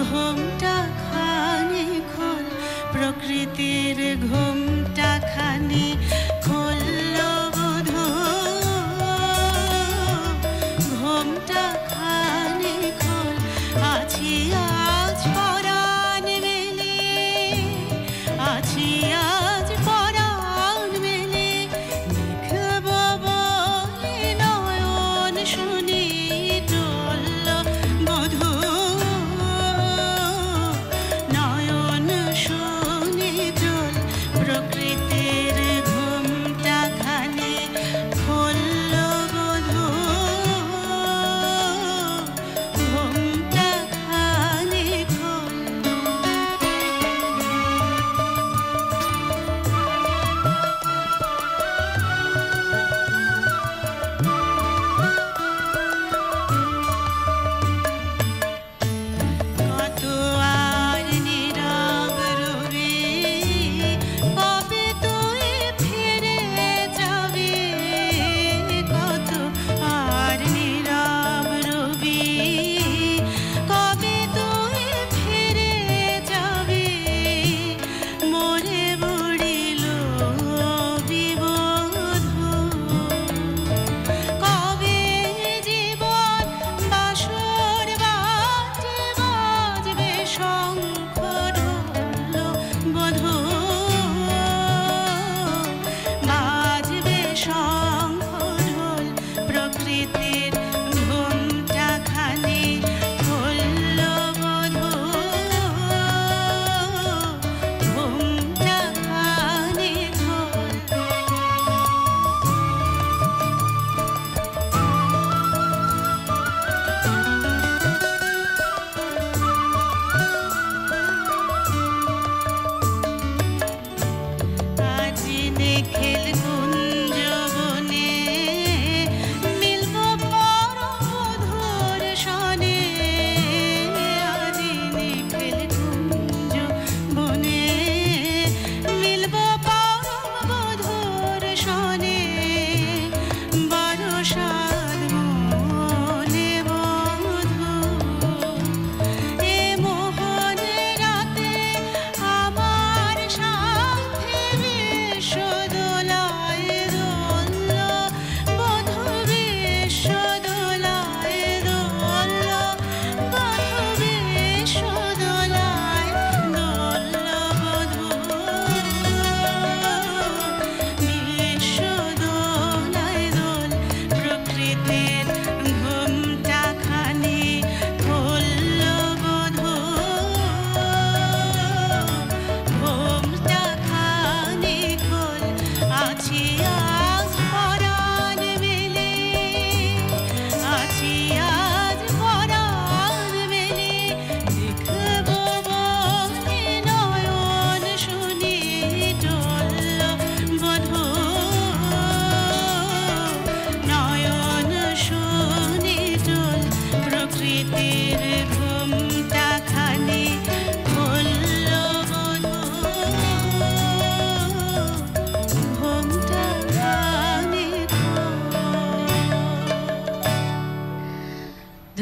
ঘোমটা খানি খোল, প্রকৃতির ঘোমটা খানি খোল বধূ।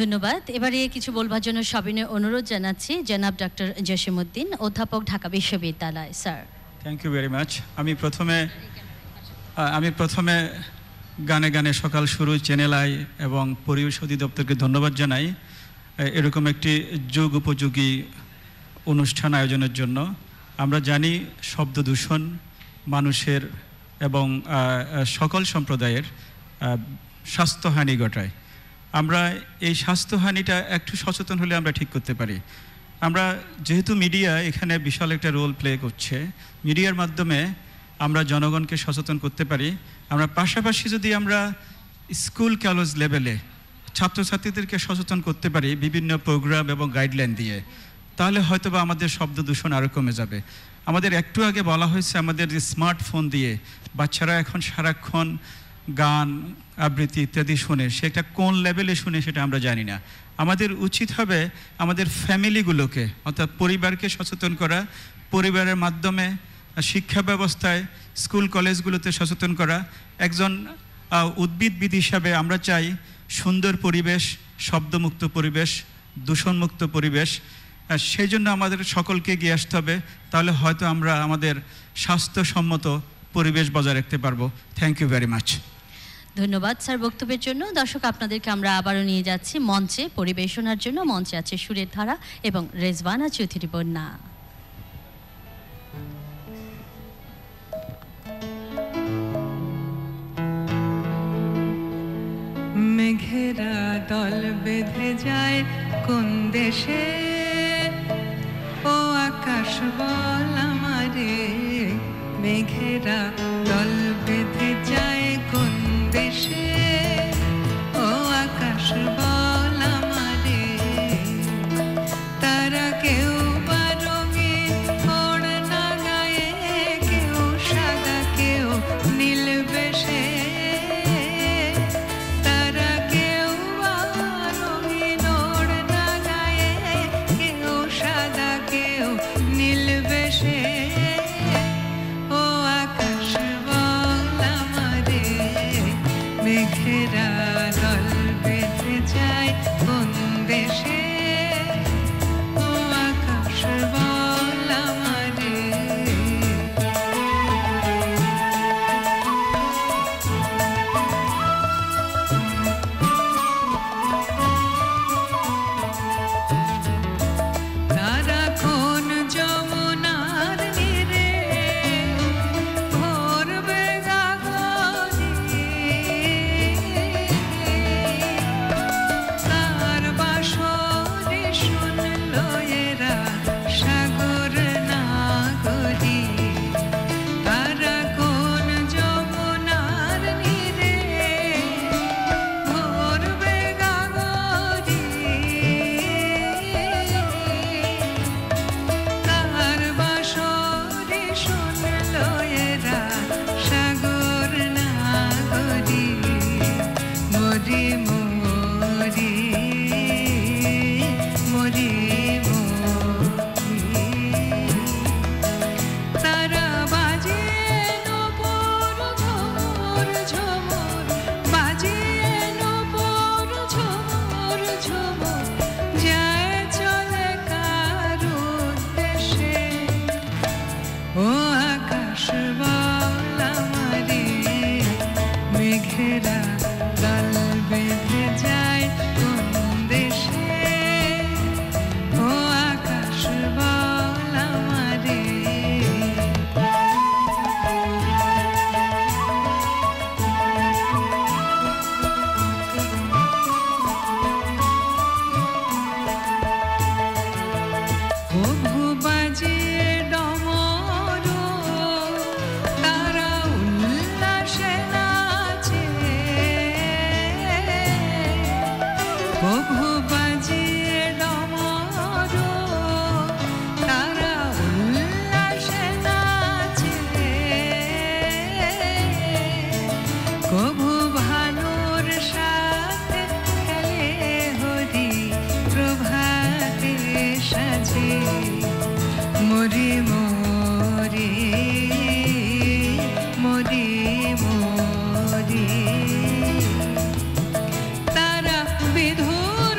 ধন্যবাদ। এবারে কিছু বলবার জন্য সবিনয় অনুরোধ জানাচ্ছি জনাব ডক্টর জসিমউদ্দিন, অধ্যাপক, ঢাকা বিশ্ববিদ্যালয়। Sir. Thank you very much. আমি প্রথমে গানে গানে সকাল শুরু চ্যানেল আই এবং পরিবেশ অধিদপ্তরকে ধন্যবাদ জানাই এরকম একটি যুগ উপযোগী অনুষ্ঠান আয়োজনের জন্য। আমরা জানি শব্দ দূষণ মানুষের এবং সকল সম্প্রদায়ের স্বাস্থ্যহানি ঘটায়। আমরা এই স্বাস্থ্যহানিটা একটু সচেতন হলে আমরা ঠিক করতে পারি। আমরা যেহেতু মিডিয়া এখানে বিশাল একটা রোল প্লে করছে, মিডিয়ার মাধ্যমে আমরা জনগণকে সচেতন করতে পারি। আমরা পাশাপাশি যদি আমরা স্কুল কলেজ লেভেলে ছাত্রছাত্রীদেরকে সচেতন করতে পারি বিভিন্ন প্রোগ্রাম এবং গাইডলাইন দিয়ে, তাহলে হয়তোবা আমাদের শব্দ দূষণ আরও কমে যাবে। আমাদের একটু আগে বলা হয়েছে আমাদের যে স্মার্টফোন দিয়ে বাচ্চারা এখন সারাক্ষণ গান আবৃত্তি ইত্যাদি শুনে, সেটা কোন লেভেলে শুনে সেটা আমরা জানি না। আমাদের উচিত হবে আমাদের ফ্যামিলিগুলোকে অর্থাৎ পরিবারকে সচেতন করা, পরিবারের মাধ্যমে শিক্ষা ব্যবস্থায় স্কুল কলেজগুলোতে সচেতন করা। একজন উদ্ভিদবিদ হিসাবে আমরা চাই সুন্দর পরিবেশ, শব্দমুক্ত পরিবেশ, দূষণমুক্ত পরিবেশ। সেই জন্য আমাদের সকলকে এগিয়ে আসতে হবে, তাহলে হয়তো আমরা আমাদের স্বাস্থ্যসম্মত পরিবেশ বজায় রাখতে পারবো। Thank you very much. ধন্যবাদ স্যার বক্তব্যের জন্য। দর্শক, আপনাদেরকে আমরা আবারও নিয়ে যাচ্ছি মঞ্চে পরিবেশনার জন্য। মঞ্চে আছে সুরের ধারা এবং রেজওয়ানা চৌধুরী বন্যা। মেঘেরা দল বেঁধে যায় কোন দেশে, ও আকাশ বল আমারে। মেঘেরা দল বেঁধে যায় কোন দেশে, ও আকাশ বল আমারে। তারা কেউ বা রঙিন ওড়না গায়ে, কেউ সাদা কেউ নীল বেশে। তারা কেউ বা রঙিন ওড়না গায়ে, কেউ সাদা কেউ নীল বেশে। ও আকাশ বল আমারে, মেঘেরা দল বেঁধে যায় কোন দেশে, ও আকাশ বল আমারে। তারা কোন যমুনার নীরে ভরবে গাগরে, তার বাঁশরি শুনলো এরা সাগর নাগরী। তারা কোন যমুনার নীরে ভরবে গাগরে, তার বাঁশরি শুনলো এরা সাগর নাগরী। মরি মরি মরি মরি, তারা বাজিয়ে নূপুর ঝুমুর ঝুমুর, বাজিয়ে নূপুর ঝুমুর ঝুমুর। যায় চলে কার উদ্দেশে, ও আকাশ বল আমারে। মেঘেরা দল বেঁধে যায় কোন দেশে, ও আকাশ বল আমারে। ঘুঘু বাজিয়ে ডমরু, তারা উল্লাসে নাচে। ঘুঘু বাজিয়ে ডমরু, তারা উল্লাসে নাচে। কভু ভানুর সাথে খেলে হরি প্রভাতে সাজে। মরি মরি মরি মরি, তারা বিধুর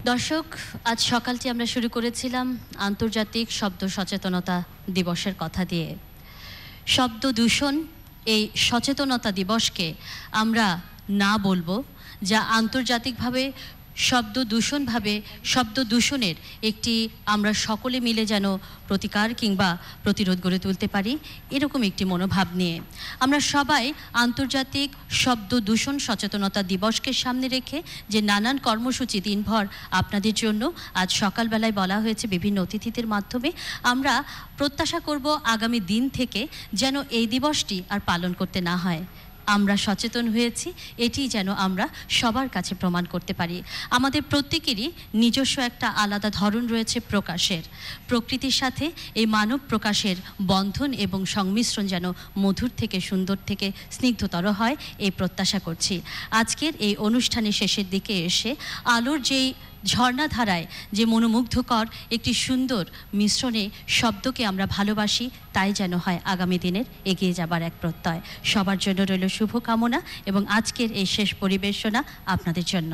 দর্শক, আজ সকালটি আমরা শুরু করেছিলাম আন্তর্জাতিক শব্দ সচেতনতা দিবসের কথা দিয়ে। শব্দ দূষণ এই সচেতনতা দিবসকে আমরা না বলবো, যা আন্তর্জাতিকভাবে শব্দ দূষণের একটি আমরা সকলে মিলে যেন প্রতিকার কিংবা প্রতিরোধ গড়ে তুলতে পারি, এরকম একটি মনোভাব নিয়ে আমরা সবাই আন্তর্জাতিক শব্দ দূষণ সচেতনতা দিবসকে সামনে রেখে যে নানান কর্মসূচি দিনভর আপনাদের জন্য আজ সকালবেলায় বলা হয়েছে বিভিন্ন অতিথিদের মাধ্যমে, আমরা প্রত্যাশা করব আগামী দিন থেকে যেন এই দিবসটি আর পালন করতে না হয়। আমরা সচেতন হয়েছি, এটি যেন আমরা সবার কাছে প্রমাণ করতে পারি। আমাদের প্রত্যেকেরই নিজস্ব একটা আলাদা ধরন রয়েছে প্রকাশের। প্রকৃতির সাথে এই মানব প্রকাশের বন্ধন এবং সংমিশ্রণ যেন মধুর থেকে সুন্দর থেকে স্নিগ্ধতর হয়, এই প্রত্যাশা করছি। আজকের এই অনুষ্ঠানের শেষের দিকে এসে আলোর যেই ঝর্ণাধারায় যে মনোমুগ্ধকর একটি সুন্দর মিশ্রণে শব্দকে আমরা ভালোবাসি, তাই যেন হয় আগামী দিনের এগিয়ে যাবার এক প্রত্যয়। সবার জন্য রইল শুভকামনা এবং আজকের এই শেষ পরিবেশনা আপনাদের জন্য।